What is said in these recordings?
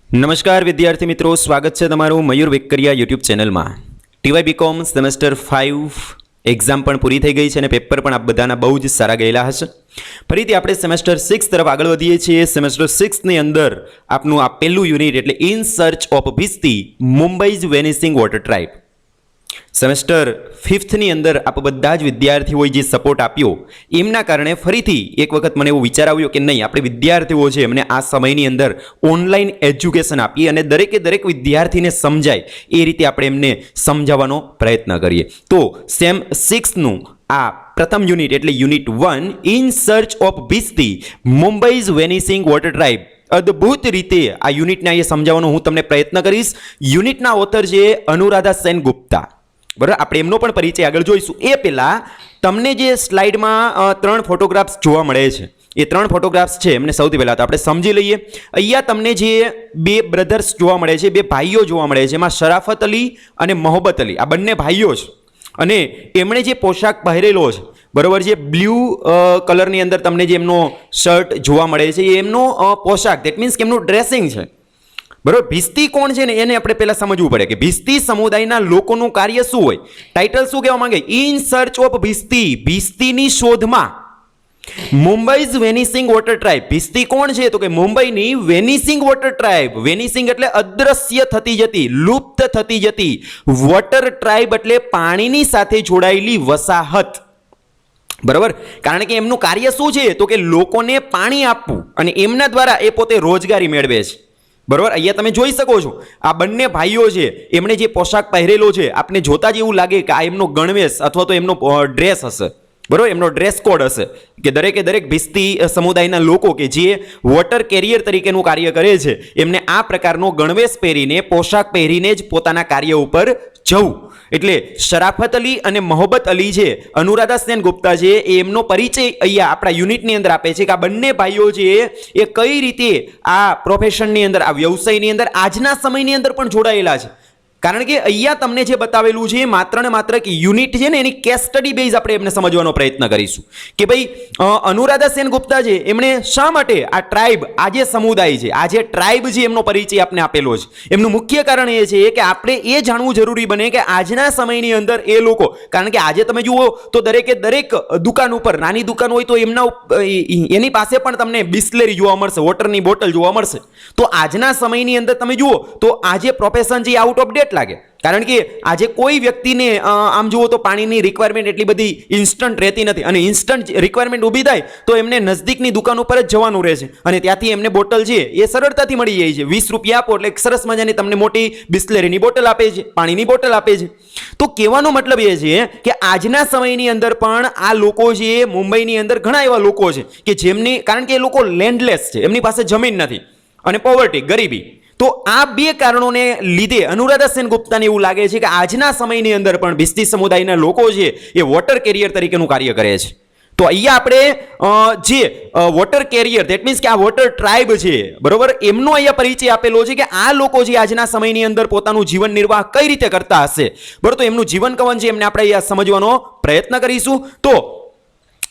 નમસ્કાર વિદ્યાર્થી મિત્રો, સ્વાગત છે તમારું મયુર વેકરિયા યુટ્યુબ ચેનલમાં। ટીવાય બીકોમ સેમેસ્ટર 5 એક્ઝામ પણ પૂરી થઈ ગઈ છે અને પેપર પણ આપ બધાના બહુ જ સારા ગયેલા હશે। ફરીથી આપણે સેમેસ્ટર 6 તરફ આગળ વધીએ છીએ। સેમેસ્ટર 6 ની અંદર આપનું આ પહેલું યુનિટ એટલે in search of Bhisti Mumbai's vanishing water tribe. Semester 5 ની અંદર આપ બધા જ વિદ્યાર્થીઓએ જે સપોર્ટ આપ્યો એમના કારણે ફરીથી એક વખત મને એવો વિચાર આવ્યો કે નહીં, આપણે વિદ્યાર્થીઓ છે એમને આ સમયની અંદર ઓનલાઈન એજ્યુકેશન આપીએ અને દરેક વિદ્યાર્થીને સમજાય એ રીતે આપણે એમને સમજાવવાનો પ્રયત્ન કરીએ। તો સેમ 6નું આ પ્રથમ યુનિટ એટલે unit 1 in search of Bhisti Mumbai's vanishing water tribe અદ્ભુત રીતે આ યુનિટને અહીંયા સમજાવવાનો હું તમને પ્રયત્ન કરીશ। યુનિટના ઓથર છે અનુરાધા સેન ગુપ્તા, બરાબર। આપણે એમનો પણ પરિચય આગળ જોઈશું। એ પહેલાં તમને જે સ્લાઇડમાં 3 ફોટોગ્રાફ્સ જોવા મળે છે એ 3 ફોટોગ્રાફ્સ છે એમને સૌથી પહેલાં તો આપણે સમજી લઈએ। અહીંયા તમને જે બે બ્રધર્સ જોવા મળે છે, બે ભાઈઓ જોવા મળે છે, એમાં શરાફત અલી અને મોહબ્બત અલી, આ બંને ભાઈઓ છે અને એમણે જે પોશાક પહેરેલો છે, બરાબર છે, બ્લુ કલરની અંદર તમને જે એમનો શર્ટ જોવા મળે છે એ એમનો પોશાક, દેટ મીન્સ કે એમનું ડ્રેસિંગ છે, બરાબર। ભીસ્તી કોણ છે ને એને આપણે પહેલાં સમજવું પડે કે ભીસ્તી સમુદાયના લોકોનું કાર્ય શું હોય। ટાઇટલ શું કહેવા માંગે? ઇન સર્ચ ઓફ ભીસ્તી, ભીસ્તીની શોધમાં મુંબઈઝ વેનિસિંગ વોટર ટ્રાઇબ। ભીસ્તી કોણ છે તો કે મુંબઈની વેનિસિંગ વોટર ટ્રાઇબ। વેનિસિંગ એટલે અદ્રશ્ય થતી જતી, લુપ્ત થતી જતી, વોટર ટ્રાઇબ એટલે પાણીની સાથે જોડાયેલી વસાહત, બરાબર। કારણ કે એમનું કાર્ય શું છે તો કે લોકોને પાણી આપવું અને એમના દ્વારા એ પોતે રોજગારી મેળવે છે, બરાબર। અહીંયા તમે જોઈ શકો છો આ બંને ભાઈઓ છે એમણે જે પોશાક પહેરેલો છે આપને જોતા જ એવું લાગે કે આ એમનો ગણવેશ અથવા તો એમનો ડ્રેસ હશે, બરાબર, એમનો ડ્રેસ કોડ હશે કે દરેક ભીસ્તી સમુદાયના લોકો કે જે વોટર કેરિયર તરીકેનું કાર્ય કરે છે એમને આ પ્રકારનો ગણવેશ પહેરીને, પોશાક પહેરીને જ પોતાના કાર્ય ઉપર જવું। એટલે શરાફત અલી અને મોહબ્બત અલી છે, અનુરાધા સેન ગુપ્તા છે, એમનો પરિચય અહીંયા આપણા યુનિટની અંદર આપે છે કે આ બંને ભાઈઓ છે એ કઈ રીતે આ પ્રોફેશનની અંદર, આ વ્યવસાયની અંદર આજના સમયની અંદર પણ જોડાયેલા છે। કારણ કે અહીંયા તમને જે બતાવેલું છે માત્ર ને માત્ર એક યુનિટ છે ને એની કેસ સ્ટડી બેઝ આપણે એમને સમજવાનો પ્રયત્ન કરીશું કે ભાઈ અનુરાધા સેન ગુપ્તા છે એમણે શા માટે આ ટ્રાઇબ, આ જે સમુદાય છે, આ જે ટ્રાઇબ છે એમનો પરિચય આપને આપેલો છે। એમનું મુખ્ય કારણ એ છે કે આપણે એ જાણવું જરૂરી બને કે આજના સમયની અંદર એ લોકો, કારણ કે આજે તમે જુઓ તો દરેક દુકાન ઉપર, નાની દુકાન હોય તો એની પાસે પણ તમને બિસ્લેરી જોવા મળશે, વોટરની બોટલ જોવા મળશે। તો આજના સમયની અંદર તમે જુઓ તો આ જે પ્રોફેશન છે આઉટ ઓફ ડેટ લાગે, કારણ કે આજે કોઈ વ્યક્તિને આમ જુઓ તો પાણીની રિક્વાયરમેન્ટ એટલી બધી ઇન્સ્ટન્ટ રહેતી નથી અને ઇન્સ્ટન્ટ રિક્વાયરમેન્ટ ઊભી થાય તો એમને નજદીકની દુકાન ઉપર જ જવાનું રહે છે અને ત્યાંથી એમને બોટલ છે એ સરળતાથી મળી જાય છે। 20 રૂપિયા આપો એટલે સરસ મજાની તમને મોટી બિસ્લેરીની બોટલ આપે છે, પાણીની બોટલ આપે છે। તો કહેવાનો મતલબ એ છે કે આજના સમયની અંદર પણ આ લોકો છે મુંબઈની અંદર ઘણા એવા લોકો છે કે જેમની, કારણ કે એ લોકો લેન્ડલેસ છે, એમની પાસે જમીન નથી અને પોવર્ટી, ગરીબી। તો આ બે કારણોને લીધે અનુરાધા સેન ગુપ્તાને એવું લાગે છે કે આજના સમયની અંદર પણ ભીસ્તી સમુદાયના લોકો છે એ વોટર કેરિયર તરીકેનું કાર્ય કરે છે। તો અહીંયા આપણે જે વોટર કેરિયર, દેટ મીન્સ કે આ વોટર ટ્રાઇબ છે, બરોબર, એમનો અહીંયા પરિચય આપેલો છે કે આ લોકો જે આજના સમયની અંદર પોતાનું જીવન નિર્વાહ કઈ રીતે કરતા હશે, બરોબર। તો એમનું જીવન કવન છે એમને આપણે અહીંયા સમજવાનો પ્રયત્ન કરીશું। તો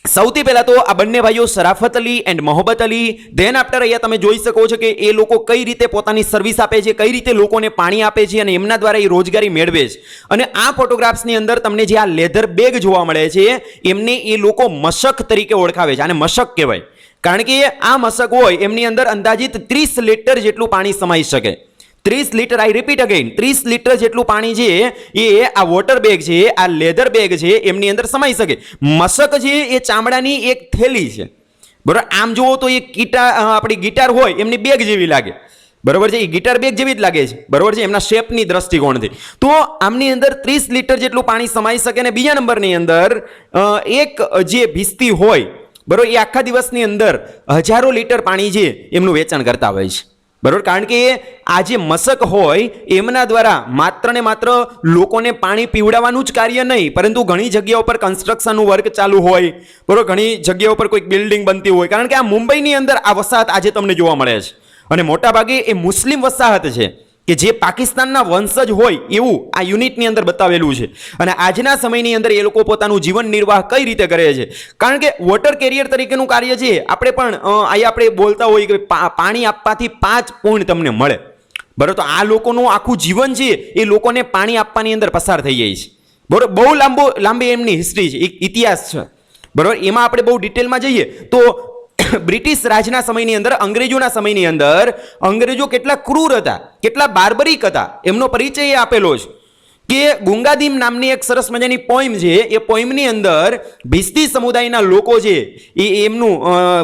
સૌથી પહેલા તો આ બંને ભાઈઓ Sharafat Ali and Mohabbat Ali, then after અહીંયા તમે જોઈ શકો છો કે એ લોકો કઈ રીતે પોતાની સર્વિસ આપે છે, કઈ રીતે લોકોને પાણી આપે છે અને એમના દ્વારા એ રોજગારી મેળવે છે। અને આ ફોટોગ્રાફ્સની અંદર તમને જે આ લેધર બેગ જોવા મળે છે એમને એ લોકો મશક તરીકે ઓળખાવે છે, આને મશક કહેવાય, કારણ કે આ મશક હોય એમની અંદર અંદાજિત 30 લીટર જેટલું પાણી સમાઈ શકે। 30 લીટર, આઈ રિપીટ અગેન, 30 લીટર જેટલું પાણી છે એ આ વોટર બેગ છે, આ લેધર બેગ છે એમની અંદર સમાઈ શકે। મશક છે એ ચામડાની એક થેલી છે, બરાબર। આમ જુઓ તો એ આપણી ગિટાર હોય એમની બેગ જેવી લાગે, બરાબર છે, એ ગિટાર બેગ જેવી જ લાગે છે, બરાબર છે, એમના શેપની દ્રષ્ટિકોણથી। તો આમની અંદર 30 લીટર જેટલું પાણી સમાઈ શકે અને બીજા નંબરની અંદર એક જે ભીસ્તી હોય, બરાબર, એ આખા દિવસની અંદર હજારો લીટર પાણી છે એમનું વેચાણ કરતા હોય છે, બરાબર। કારણ કે આ જે મશક હોય એમના દ્વારા માત્ર ને માત્ર લોકોને પાણી પીવડાવવાનું જ કાર્ય નહીં, પરંતુ ઘણી જગ્યાઓ પર કન્સ્ટ્રક્શનનું વર્ક ચાલુ હોય, બરાબર, ઘણી જગ્યાઓ પર કોઈક બિલ્ડિંગ બનતી હોય, કારણ કે આ મુંબઈની અંદર આ વસાહત આજે તમને જોવા મળે છે અને મોટાભાગે એ મુસ્લિમ વસાહત છે કે જે પાકિસ્તાનના વંશજ હોય એવું આ યુનિટની અંદર બતાવેલું છે। અને આજના સમયની અંદર એ લોકો પોતાનું જીવન નિર્વાહ કઈ રીતે કરે છે, કારણ કે વોટર કેરિયર તરીકેનું કાર્ય છે આપણે પણ અહીંયા આપણે બોલતા હોઈએ કે પાણી આપવાથી 5 પુણ્ય તમને મળે, બરાબર. તો આ લોકોનું આખું જીવન છે એ લોકોને પાણી આપવાની અંદર પસાર થઈ જાય છે. બરાબર. બહુ લાંબી એમની હિસ્ટ્રી છે, ઇતિહાસ છે. બરાબર. એમાં આપણે બહુ ડિટેલમાં જઈએ તો બ્રિટિશ રાજના સમયની અંદર, અંગ્રેજોના સમયની અંદર અંગ્રેજો કેટલા ક્રૂર હતા, કેટલા બાર્બરિક હતા, એમનો પરિચય એ આપેલો છે કે ગુંગાદીમ નામની એક સરસ મજાની પોઈમ છે. એ પોઈમની અંદર ભિસ્તી સમુદાયના લોકો છે એમનું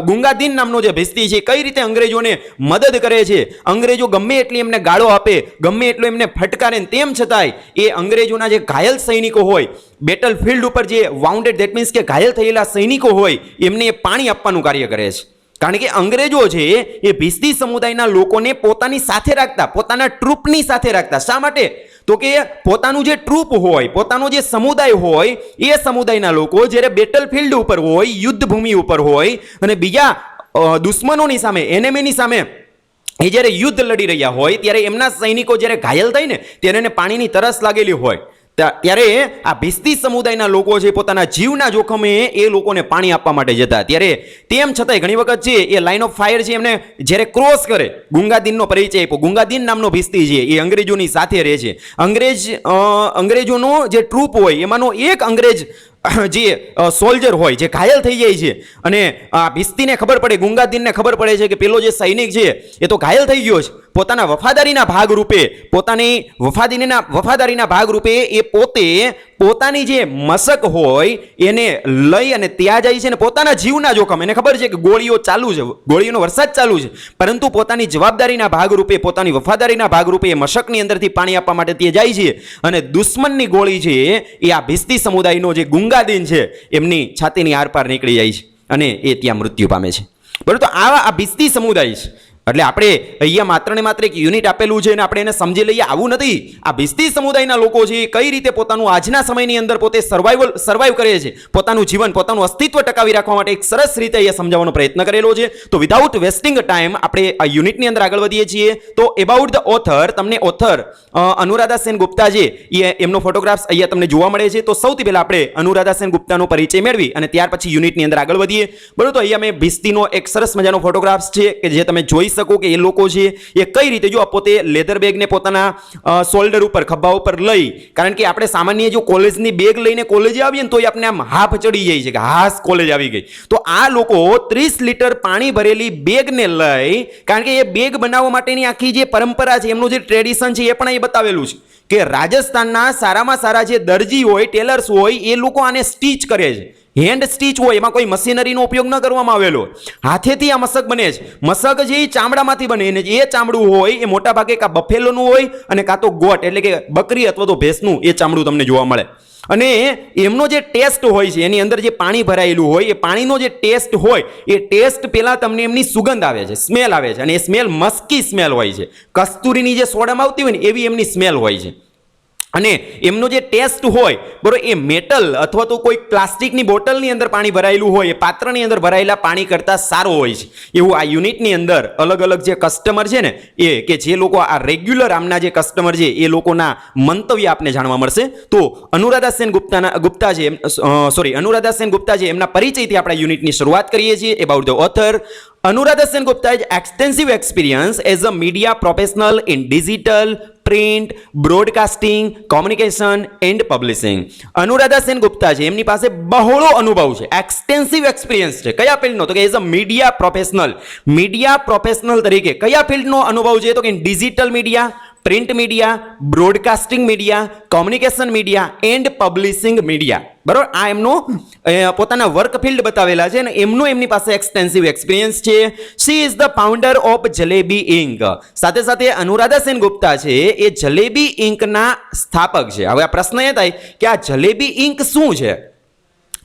ગુંગાદીન નામનો જે ભિસ્તી છે કઈ રીતે અંગ્રેજોને મદદ કરે છે, અંગ્રેજો ગમે એટલી એમને ગાળો આપે, ગમે એટલું એમને ફટકારે, તેમ છતાંય એ અંગ્રેજોના જે ઘાયલ સૈનિકો હોય, બેટલ ફિલ્ડ ઉપર જે વાઉન્ડેડ, ધેટ મીન્સ કે ઘાયલ થયેલા સૈનિકો હોય, એમને એ પાણી આપવાનું કાર્ય કરે છે. કારણ કે અંગ્રેજો છે એ ભિસ્તી સમુદાયના લોકોને પોતાની સાથે રાખતા, પોતાના ટ્રુપની સાથે રાખતા. શા માટે? તો કે પોતાનું જે ટ્રુપ હોય, પોતાનો જે સમુદાય હોય, એ સમુદાયના લોકો જ્યારે બેટલ ફિલ્ડ ઉપર હોય, યુદ્ધ ભૂમિ ઉપર હોય અને બીજા દુશ્મનોની સામે, એનેમીની સામે એ જ્યારે યુદ્ધ લડી રહ્યા હોય, ત્યારે એમના સૈનિકો જ્યારે ઘાયલ થાય ને, ત્યારે એને પાણીની તરસ લાગેલી હોય, ત્યારે આ ભિસ્તી સમુદાયના લોકો છે પોતાના જીવના જોખમે એ લોકોને પાણી આપવા માટે જતા. ત્યારે તેમ છતાંય ઘણી વખત છે એ લાઇન ઓફ ફાયર છે એમને જ્યારે ક્રોસ કરે, ગુંગાદીનનો પરિચય આપ્યો. ગુંગાદીન નામનો ભિસ્તી છે એ અંગ્રેજોની સાથે રહે છે. અંગ્રેજોનો જે ટ્રુપ હોય એમાંનો એક અંગ્રેજ જે સોલ્જર હોય જે ઘાયલ થઈ જાય છે અને આ ભિસ્તીને ખબર પડે, ગુંગાદીનને ખબર પડે છે કે પેલો જે સૈનિક છે એ તો ઘાયલ થઈ ગયો છે. પોતાના વફાદારીના ભાગરૂપે, પોતાની વફાદારીના ભાગરૂપે એ પોતે પોતાની જે મશક હોય એને લઈ અને ત્યાં જાય છે ને પોતાના જીવના જોખમ, એને ખબર છે કે ગોળીઓ ચાલુ છે, ગોળીઓનો વરસાદ ચાલુ છે, પરંતુ પોતાની જવાબદારીના ભાગરૂપે, પોતાની વફાદારીના ભાગરૂપે એ મશકની અંદરથી પાણી આપવા માટે ત્યાં જાય છે અને દુશ્મનની ગોળી છે એ આ ભિસ્તી સમુદાયનો જે ગુંગાદીન છે એમની છાતીની આરપાર નીકળી જાય છે અને એ ત્યાં મૃત્યુ પામે છે. બરાબર. તો આવા આ ભિસ્તી સમુદાય છે. એટલે આપણે અહીંયા માત્ર ને માત્ર એક યુનિટ આપેલું છે અને આપણે એને સમજી લઈએ આવું નથી. આ ભિસ્તી સમુદાયના લોકો છે કઈ રીતે પોતાનું આજના સમયની અંદર પોતે સર્વાઈવ કરે છે, પોતાનું જીવન, પોતાનું અસ્તિત્વ ટકાવી રાખવા માટે એક સરસ રીતે અહીંયા સમજાવવાનો પ્રયત્ન કરેલો છે. તો વિધાઉટ વેસ્ટિંગ ટાઈમ આપણે આ યુનિટની અંદર આગળ વધીએ છીએ. તો એબાઉટ ધ ઓથર, તમને ઓથર અનુરાધા સેન ગુપ્તા છે એમનો ફોટોગ્રાફ્સ અહીંયા તમને જોવા મળે છે. તો સૌથી પહેલા આપણે અનુરાધા સેન ગુપ્તાનો પરિચય મેળવી અને ત્યાર પછી યુનિટની અંદર આગળ વધીએ. બરોબર. તો અહીંયા મેં ભિસ્તીનો એક સરસ મજાનો ફોટોગ્રાફ્સ છે કે જે તમે જોઈ શકો કે એ લોકો છે એ કઈ રીતે, જો પોતે લેધર બેગને પોતાના શોલ્ડર ઉપર, ખભા ઉપર લઈ, કારણ કે આપણે સામાન્ય જો કોલેજની બેગ લઈને કોલેજે આવીએ ને તો આપણે આમ હાફ ચડી જાય છે કે હાસ કોલેજ આવી ગઈ. તો આ લોકો 30 લીટર પાણી ભરેલી બેગને લઈ, કારણ કે એ બેગ બનાવવા માટેની આખી જે પરંપરા છે, એમનું જે ટ્રેડિશન છે એ પણ અહીં બતાવેલું છે કે રાજસ્થાનના સારામાં સારા જે દરજી હોય, ટેલર્સ હોય, એ લોકો આને સ્ટીચ કરે છે. હેન્ડ સ્ટીચ હોય, એમાં કોઈ મશીનરીનો ઉપયોગ ન કરવામાં આવેલો, હાથેથી આ મશક બને છે. મશક જે એ ચામડામાંથી બને અને એ ચામડું હોય એ મોટા ભાગે કાં બફેલોનું હોય અને કાં તો ગોટ એટલે કે બકરી અથવા તો ભેંસનું એ ચામડું તમને જોવા મળે. અને એમનો જે ટેસ્ટ હોય છે, એની અંદર જે પાણી ભરાયેલું હોય એ પાણીનો જે ટેસ્ટ હોય એ ટેસ્ટ પહેલાં તમને એમની સુગંધ આવે છે, સ્મેલ આવે છે, અને એ સ્મેલ મસ્કી સ્મેલ હોય છે. કસ્તુરીની જે સોડામાં આવતી હોય ને એવી એમની સ્મેલ હોય છે. અને એમનો જે ટેસ્ટ હોય, બરોબર, એ મેટલ અથવા તો કોઈ પ્લાસ્ટિકની બોટલની અંદર પાણી ભરાયેલું હોય એ પાત્રની અંદર ભરાયેલા પાણી કરતાં સારો હોય છે. એવું આ યુનિટની અંદર અલગ અલગ જે કસ્ટમર છે ને એ કે જે લોકો આ રેગ્યુલર આમના જે કસ્ટમર છે એ લોકોના મંતવ્ય આપને જાણવા મળશે. તો અનુરાધા સેન ગુપ્તા છે એમના પરિચયથી આપણા યુનિટની શરૂઆત કરીએ છીએ. About the author. Anuradha Sen Gupta has extensive experience as a media professional in digital, print, broadcasting, communication and publishing. Anuradha Sen Gupta છે એમની પાસે બહોળો અનુભવ છે, એક્સટેન્સિવ એક્સપિરિયન્સ છે. કયા ફિલ્ડનો? તો કે એઝ અ મીડિયા પ્રોફેશનલ તરીકે કયા ફિલ્ડનો અનુભવ છે? તો કે digital media, print media, broadcasting media, communication media and publishing media. બરાબર. આ એમનો પોતાના વર્ક ફિલ્ડ બતાવેલા છે અને એમની પાસે એક્સટેન્સિવ એક્સપિરિયન્સ છે. She is the founder of Jalebi inc. સાથે સાથે અનુરાધા સેન ગુપ્તા છે એ જલેબી ઇન્કના સ્થાપક છે. હવે આ પ્રશ્ન એ થાય કે આ જલેબી ઇન્ક શું છે?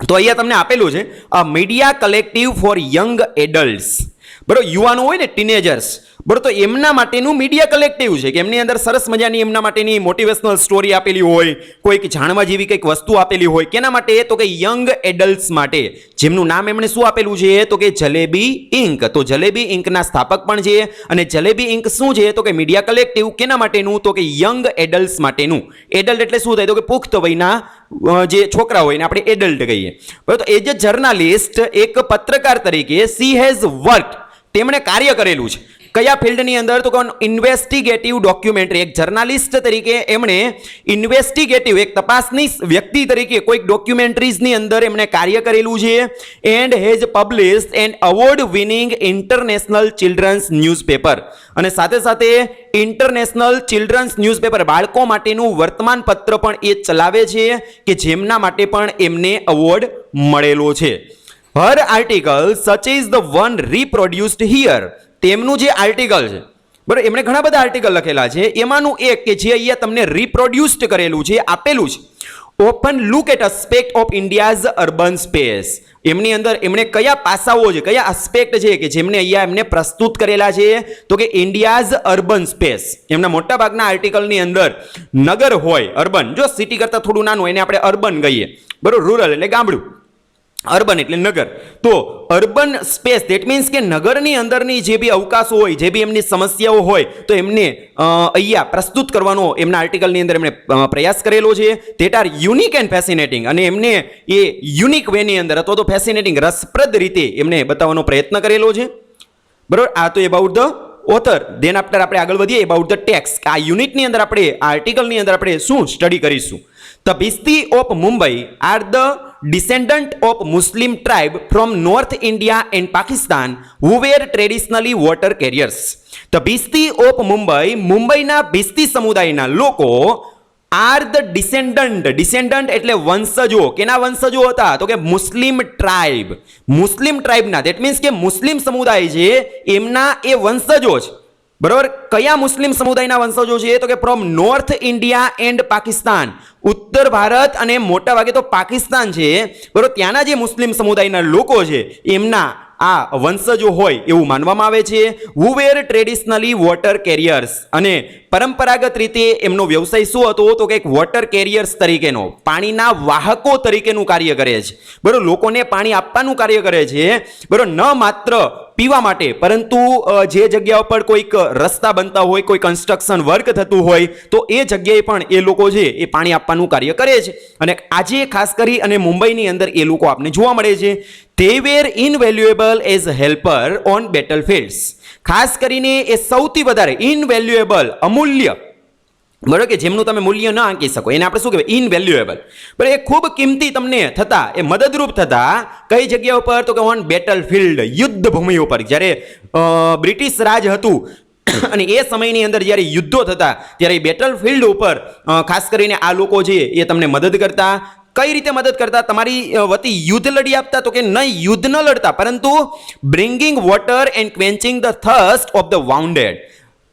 તો અહીંયા તમને આપેલું છે a media collective for young adults. બરાબર. યુવાનો હોય ને, ટીનેજર્સ, બરાબર, તો એમના માટેનું મીડિયા કલેક્ટિવ છે કે એમની અંદર સરસ મજાની એમના માટેની મોટિવેશનલ સ્ટોરી આપેલી હોય, કોઈક જાણવા જેવી કંઈક વસ્તુ આપેલી હોય. કેના માટે? તો કે યંગ એડલ્ટ્સ માટે, જેમનું નામ એમણે શું આપેલું છે? તો કે જલેબી ઇન્ક. તો જલેબી ઇન્કના સ્થાપક પણ છે. અને જલેબી ઇન્ક શું છે? તો કે મીડિયા કલેક્ટિવ. કેના માટેનું? તો કે યંગ એડલ્ટ્સ માટેનું. એડલ્ટ એટલે શું થાય? તો કે પુખ્ત વયના જે છોકરા હોય ને આપણે એડલ્ટ કહીએ. બરાબર. તો એઝ અ જર્નાલિસ્ટ, એક પત્રકાર તરીકે સી હેઝ વર્ક, તેમણે કાર્ય કરેલું છે. કયા ફિલ્ડની અંદર? તો ઇન્વેસ્ટિગેટિવ ડોક્યુમેન્ટરી. એક જર્નાલિસ્ટ તરીકે એમણે ઇન્વેસ્ટિગેટિવ, એક તપાસની વ્યક્તિ તરીકે કોઈક ડોક્યુમેન્ટરીઝની અંદર એમણે કાર્ય કરેલું છે. And has published an award winning international children's newspaper. અને સાથે સાથે ઇન્ટરનેશનલ ચિલ્ડ્રન્સ ન્યૂઝપેપર, બાળકો માટેનું વર્તમાનપત્ર પણ એ ચલાવે છે કે જેમના માટે પણ એમને અવોર્ડ મળેલો છે. Her article such is the one reproduced here. તેમનું જે આર્ટિકલ છે, બરાબર, એમણે ઘણા બધા આર્ટિકલ લખેલા છે, એમાંનું એક કે જે અહીંયા તમને રીપ્રોડ્યુસ્ડ કરેલું છે, આપેલું છે. Open look at aspect of India's urban space. એમની અંદર એમણે કયા પાસાઓ છે, કયા આસ્પેક્ટ છે કે જેમને અહીંયા એમને પ્રસ્તુત કરેલા છે? તો કે ઇન્ડિયાઝ અર્બન સ્પેસ. એમના મોટા ભાગના આર્ટિકલની અંદર નગર હોય, અર્બન, જો સિટી કરતાં થોડું નાનું હોય એને આપણે અર્બન કહીએ, બરાબર, રૂરલ એટલે ગામડું, અર્બન એટલે નગર. તો અર્બન સ્પેસ દેટ મીન્સ કે નગરની અંદરની જે બી અવકાશો હોય, જે બી એમની સમસ્યાઓ હોય, તો એમને અહીંયા પ્રસ્તુત કરવાનો એમના આર્ટિકલની અંદર એમણે પ્રયાસ કરેલો છે. That are unique and fascinating. અને એમને એ યુનિક વેની અંદર અથવા તો ફેસિનેટિંગ, રસપ્રદ રીતે એમને બતાવવાનો પ્રયત્ન કરેલો છે. બરાબર, આ તો about the author. Then after આપણે આગળ વધીએ એબાઉટ ધ ટેક્સ્ટ. આ યુનિટની અંદર આપણે આ આર્ટિકલની અંદર આપણે શું સ્ટડી કરીશું? The Bhisti of Mumbai are the descendant of Muslim tribe from North India and Pakistan who were traditionally water carriers. The Bhisti of Mumbai, મુંબઈના ભિસ્તી સમુદાયના લોકો આર ધ ડિસેન્ડન્ટ એટલે વંશજો. કેના વંશજો હતા? તો કે મુસ્લિમ ટ્રાઇબ. મુસ્લિમ ટ્રાઇબના, દેટ મીન્સ કે મુસ્લિમ સમુદાય છે એમના એ વંશજો છે. બરાબર, કયા મુસ્લિમ સમુદાયના વંશજો છે? તો કે from north India and Pakistan. ઉત્તર ભારત અને મોટા ભાગે તો પાકિસ્તાન છે, બરાબર, ત્યાંના જે મુસ્લિમ સમુદાયના લોકો છે એમના આ વંશજો હોય એવું માનવામાં આવે છે. હુ વેર ટ્રેડિશનલી વોટર કેરિયર્સ. અને પરંપરાગત રીતે એમનો વ્યવસાય શું હતો? તો કે વોટર કેરિયર્સ તરીકેનો, પાણીના વાહકો તરીકેનું કાર્ય કરે છે. બરાબર, લોકોને પાણી આપવાનું કાર્ય કરે છે. બરાબર, ન માત્ર પીવા માટે, પરંતુ જે જગ્યા પર કોઈક રસ્તા બનતા હોય, કોઈ કન્સ્ટ્રક્શન વર્ક થતું હોય, તો એ જગ્યાએ પણ એ લોકો છે એ પાણી આપવાનું કાર્ય કરે છે. અને આજે ખાસ કરી અને મુંબઈની અંદર એ લોકો આપને જોવા મળે છે. They were invaluable as helper on battlefields. ખાસ કરીને એ સૌથી વધારે ઇનવેલ્યુએબલ, અમૂલ્ય, બરાબર, કે જેમનું તમે મૂલ્ય ન આંકી શકો, એને આપણે શું કહેવાય? ઇનવેલ્યુએબલ. બરાબર, એ ખૂબ કિંમતી તમને થતા, એ મદદરૂપ થતા કઈ જગ્યા ઉપર? તો કે ઓન બેટલફિલ્ડ, યુદ્ધ ભૂમિ ઉપર. જ્યારે બ્રિટિશ રાજ હતું અને એ સમયની અંદર જ્યારે યુદ્ધો થતા ત્યારે બેટલફિલ્ડ ઉપર ખાસ કરીને આ લોકો છે એ તમને મદદ કરતા. કઈ રીતે મદદ કરતા? તમારી વતી યુદ્ધ લડી આપતા? તો કે નહીં, યુદ્ધ ન લડતા, પરંતુ bringing water and quenching the thirst of the wounded.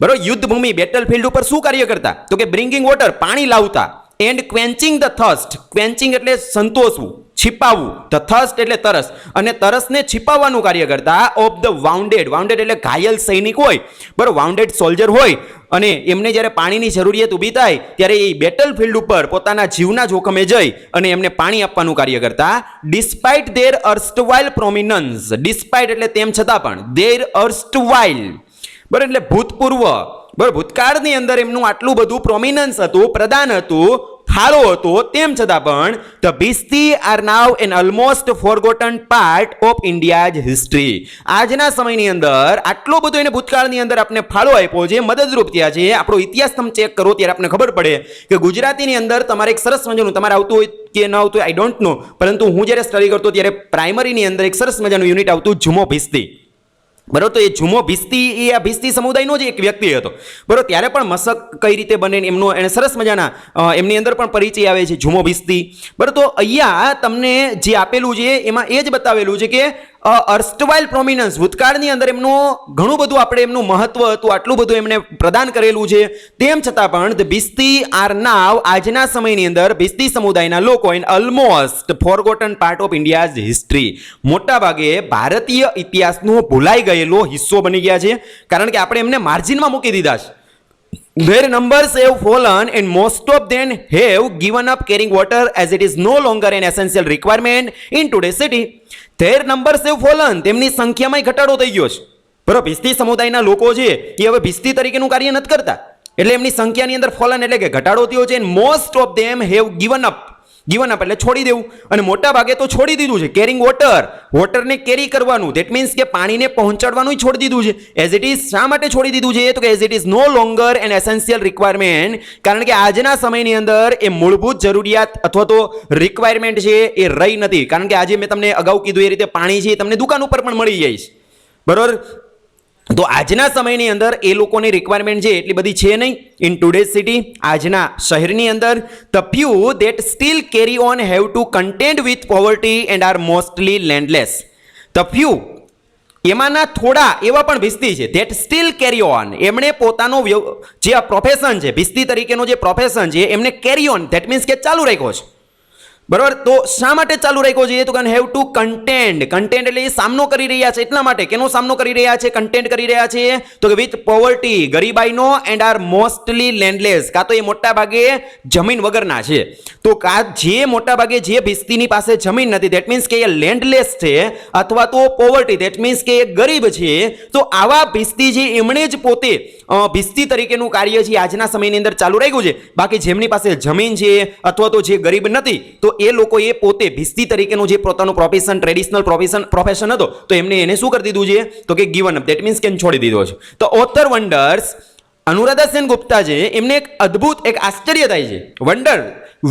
બરોબર, યુદ્ધ ભૂમિ બેટલફિલ્ડ ઉપર શું કાર્ય કરતા? તો કે બ્રિંગિંગ વોટર, પાણી લાવતા. એન્ડ ક્વેન્ચિંગ ધ થર્સ્ટ, ક્વેન્ચિંગ એટલે સંતોષવું, छिपावू, ધ થર્સ્ટ એટલે તરસ, અને તરસને छिपावવાનું કાર્ય કરતા ઓફ ધ વાઉન્ડેડ. વાઉન્ડેડ એટલે ઘાયલ સૈનિક હોય, બરાબર, વાઉન્ડેડ સોલ્જર હોય, અને એમને જ્યારે પાણીની જરૂરિયાત ઊભી થાય ત્યારે એ બેટલફિલ્ડ ઉપર પોતાના જીવના જોખમે જઈ અને એમને પાણી આપવાનું કાર્ય કરતા. ડિસ્પાઇટ ધેર અર્સ્ટવાઇલ પ્રોમિનન્સ, ડિસ્પાઇટ એટલે તેમ છતાં પણ, ધેર અર્સ્ટવાઇલ, બરાબર, એટલે ભૂતપૂર્વ, બરાબર, ભૂતકાળની અંદર એમનું આટલું બધું પ્રોમિનન્સ હતું, પ્રદાન હતું, ફાળો હતો, તેમ છતાં પણ the Bhisti are now an almost forgotten part of India's history. આજના સમયની અંદર આટલો બધો એને ભૂતકાળની અંદર આપણે ફાળો આપ્યો છે, મદદરૂપ થયા છે. આપણો ઇતિહાસ તમે ચેક કરો ત્યારે આપણે ખબર પડે કે ગુજરાતીની અંદર તમારે એક સરસ મજાનું, તમારે આવતું હોય કે ન આવતું હોય આઈ ડોન્ટ નો, પરંતુ હું જ્યારે સ્ટડી કરતો ત્યારે પ્રાઇમરીની અંદર એક સરસ મજાનું યુનિટ આવતું, ઝુમો ભિસ્તી. બરોબર, તો એ ઝુમો ભિસ્તી એ આ ભિસ્તી સમુદાયનો જ એક વ્યક્તિ હતો. બરોબર, ત્યારે પણ મશક કઈ રીતે બને એમનો એને સરસ મજાના એમની અંદર પણ પરિચય આવે છે, ઝુમો ભિસ્તી. બરોબર, તો અહીંયા તમને જે આપેલું છે એમાં એ જ બતાવેલું છે કે અર્સ્ટવાઇલ પ્રોમિનન્સ, ભૂતકાળની અંદર એમનું ઘણું બધું આપણે એમનું મહત્વ હતું, આટલું બધું એમને પ્રદાન કરેલું છે. તેમ છતાં પણ ધ ભિસ્તી આર નાવ, આજના સમયની અંદર ભિસ્તી સમુદાયના લોકો in almost forgotten part of India's history, મોટા ભાગે ભારતીય ઇતિહાસનો ભૂલાઈ ગયેલો હિસ્સો બની ગયા છે, કારણ કે આપણે એમને માર્જિનમાં મૂકી દીધા છે. Their numbers have fallen and most of them have given up carrying water as it is no longer an essential requirement in today's city. Their numbers have fallen, તેમની સંખ્યામાં ઘટાડો થઈ ગયો છે. બરાબર, ભિસ્તી સમુદાયના લોકો છે એ હવે ભિસ્તી તરીકેનું કાર્ય નથી કરતા, એટલે એમની સંખ્યાની અંદર ફોલન એટલે કે ઘટાડો થયો છે. Most of them have given up, given up એટલે છોડી દેવું, અને મોટા ભાગે તો છોડી દીધું છે. કેરિંગ વોટરને કેરી કરવાનું, ધેટ મીન્સ કે પાણીને પહોંચાડવાનું છોડી દીધું છે. એઝ ઇટ ઇઝ શા માટે છોડી દીધું છે? તો કે as it is no longer an essential requirement, કારણ કે આજના સમયની અંદર એ મૂળભૂત જરૂરિયાત અથવા તો રિક્વાયરમેન્ટ છે એ રહી નથી. કારણ કે આજે મેં તમને અગાઉ કીધું એ રીતે પાણી છે એ તમને દુકાન ઉપર પણ મળી જાય છે, બરોબર. તો આજના સમયની અંદર એ લોકોની રિક્વાયરમેન્ટ છે એટલી બધી છે નહીં. ઇન ટુડેઝ સિટી, આજના શહેરની અંદર, the few that still carry on have to content with poverty and are mostly landless. The few એમાંના થોડા એવા પણ ભિસ્તી છે ધેટ સ્ટીલ કેરી ઓન, એમણે પોતાનો જે આ પ્રોફેશન છે, ભિસ્તી તરીકેનો જે પ્રોફેશન છે એમને કેરી ઓન, ધેટ મીન્સ કે ચાલુ રાખ્યો છે, બરોબર. તો શા માટે ચાલુ રાખ્યો છે? તો કે હેવ ટુ કન્ટેન્ટ એટલે એ સામનો કરી રહ્યા છે. એટલા માટે કેનો સામનો કરી રહ્યા છે? કન્ટેન્ટ કરી રહ્યા છે. તો કે વિથ પોવર્ટી, ગરીબાઈનો, એન્ડ આર મોસ્ટલી લેન્ડલેસ, કાં તો એ મોટા ભાગે જમીન વગરના છે. તો જે મોટા ભાગે જે ભિસ્તીની પાસે જમીન નથી, ધેટ મીન્સ કે એ લેન્ડલેસ છે, અથવા તો પોવર્ટી, ધેટ મીન્સ કે એ ગરીબ છે. તો આવા ભિસ્તી છે એમણે જ પોતે ભિસ્તી તરીકેનું કાર્ય છે આજના સમયની અંદર ચાલુ રાખ્યું છે. બાકી જેમની પાસે જમીન છે અથવા તો જે ગરીબ નથી, તો એ લોકોએ પોતે ભિસ્તી તરીકેનું જે પોતાનું પ્રોફેશન, ટ્રેડિશનલ પ્રોફેશન હતો, તો એમને એને શું કરી દીધું છે? તો કે ગિવન અપ, ધેટ મીન્સ કે છોડી દીધો છે. તો ઓથર વન્ડર્સ, અનુરાધા સેન ગુપ્તા છે, એમને એક અદ્ભુત, એક આશ્ચર્ય થાય છે. Wonder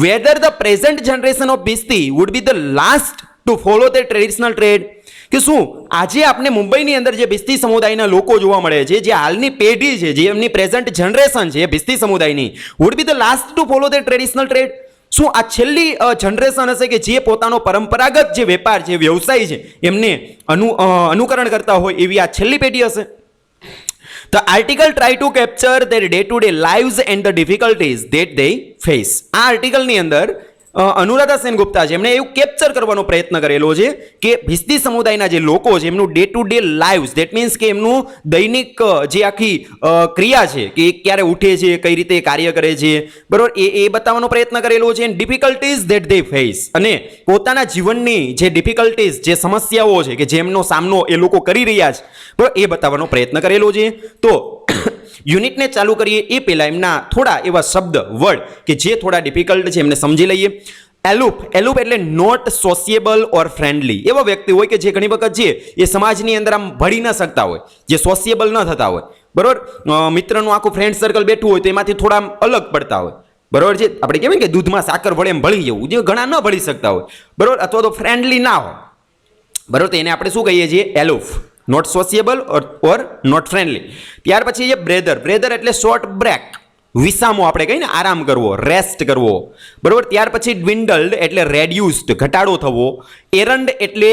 whether the present generation of Bhisti would be the last two follow the traditional trade, કે શું આજે આપણે મુંબઈની અંદર જે ભિસ્તી સમુદાયના લોકો જોવા મળે છે, જે હાલની પેઢી છે, જે એમની પ્રેઝન્ટ જનરેશન છે ભિસ્તી સમુદાયની, would be the last two follow the traditional trade. શું આ છેલ્લી જનરેશન હશે કે જે પોતાનો પરંપરાગત જે વેપાર છે, વ્યવસાય છે, એમને અનુકરણ કરતા હોય એવી આ છેલ્લી પેઢી હશે? The article try to capture their day-to-day lives and the difficulties that they face. આ આર્ટિકલની અંદર અનુરાધા સેન ગુપ્તા છે એમણે એવું કેપ્ચર કરવાનો પ્રયત્ન કરેલો છે કે ભિસ્તી સમુદાયના જે લોકો છે એમનું day to day lives, that means કે એમનું દૈનિક જે આખી ક્રિયા છે કે ક્યારે ઉઠે છે, કઈ રીતે કાર્ય કરે છે, બરોબર, એ બતાવવાનો પ્રયત્ન કરેલો છે. And difficulties that they face, અને પોતાના જીવનની જે ડિફિકલ્ટીઝ, જે સમસ્યાઓ છે કે જેમનો સામનો એ લોકો કરી રહ્યા છે, બરોબર, એ બતાવવાનો પ્રયત્ન કરેલો છે. તો યુનિટને ચાલુ કરીએ એ પહેલા એમના થોડા એવા શબ્દ, વર્ડ કે જે થોડા ડિફિકલ્ટ છે એમને સમજી લઈએ. એલુપ એટલે નોટ સોશિયેબલ ઓર ફ્રેન્ડલી. એવા વ્યક્તિ હોય કે જે ઘણી વખત છે એ સમાજની અંદર આમ ભળી ન શકતા હોય, જે સોશિયેબલ ન થતા હોય, બરોબર. મિત્રનું આખું ફ્રેન્ડ સર્કલ બેઠું હોય તો એમાંથી થોડા અલગ પડતા હોય, બરોબર છે. આપણે કહેવાય કે દૂધમાં સાકર ભળે એમ ભળી જવું, જે ઘણા ન ભળી શકતા હોય, બરોબર, અથવા તો ફ્રેન્ડલી ના હોય, બરોબર. તો એને આપણે શું કહીએ છીએ? એલુફ, નોટ સોશિયેબલ ઓર નોટ ફ્રેન્ડલી. ત્યાર પછી છે બ્રેધર એટલે શોર્ટ બ્રેક, વિસામો આપણે કહીએ ને, આરામ કરવો, રેસ્ટ કરવો, બરોબર. ત્યાર પછી ડ્વિન્ડલ્ડ એટલે રેડ્યુસ્ડ, ઘટાડો થવો. એરન્ડ એટલે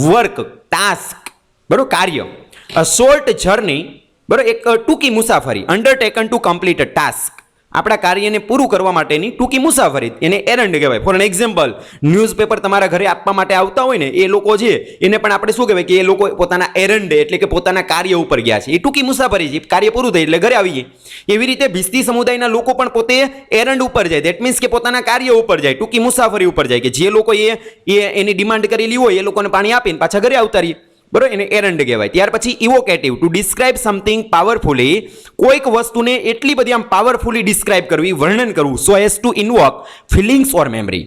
વર્ક, ટાસ્ક, બરોબર, કાર્ય. અ શોર્ટ જર્ની, બરોબર, એક ટૂંકી મુસાફરી. અંડરટેકન ટુ કમ્પ્લીટ અ ટાસ્ક, આપણા કાર્યને પૂરું કરવા માટેની ટૂંકી મુસાફરી, એને એરન્ડ કહેવાય. ફોર એન એક્ઝામ્પલ, ન્યૂઝપેપર તમારા ઘરે આપવા માટે આવતા હોય ને એ લોકો છે એને પણ આપણે શું કહેવાય કે એ લોકો પોતાના એરન્ડ એટલે કે પોતાના કાર્ય ઉપર ગયા છે, એ ટૂંકી મુસાફરી છે, કાર્ય પૂરું થઈ એટલે ઘરે આવી જાય. એવી રીતે ભિસ્તી સમુદાયના લોકો પણ પોતે એરન્ડ ઉપર જાય, ધેટ મીન્સ કે પોતાના કાર્ય ઉપર જાય, ટૂંકી મુસાફરી ઉપર જાય, કે જે લોકો એની ડિમાન્ડ કરેલી હોય એ લોકોને પાણી આપીને પાછા ઘરે આવતા રહીએ, બરોબર, એને એરન્ડ કહેવાય. ત્યાર પછી ઇવોકેટિવ, ટુ ડિસ્ક્રાઇબ સમથિંગ પાવરફુલી, કોઈક વસ્તુને એટલી બધી આમ પાવરફુલી ડિસ્ક્રાઇબ કરવી, વર્ણન કરવું, so as to invoke feelings or memory,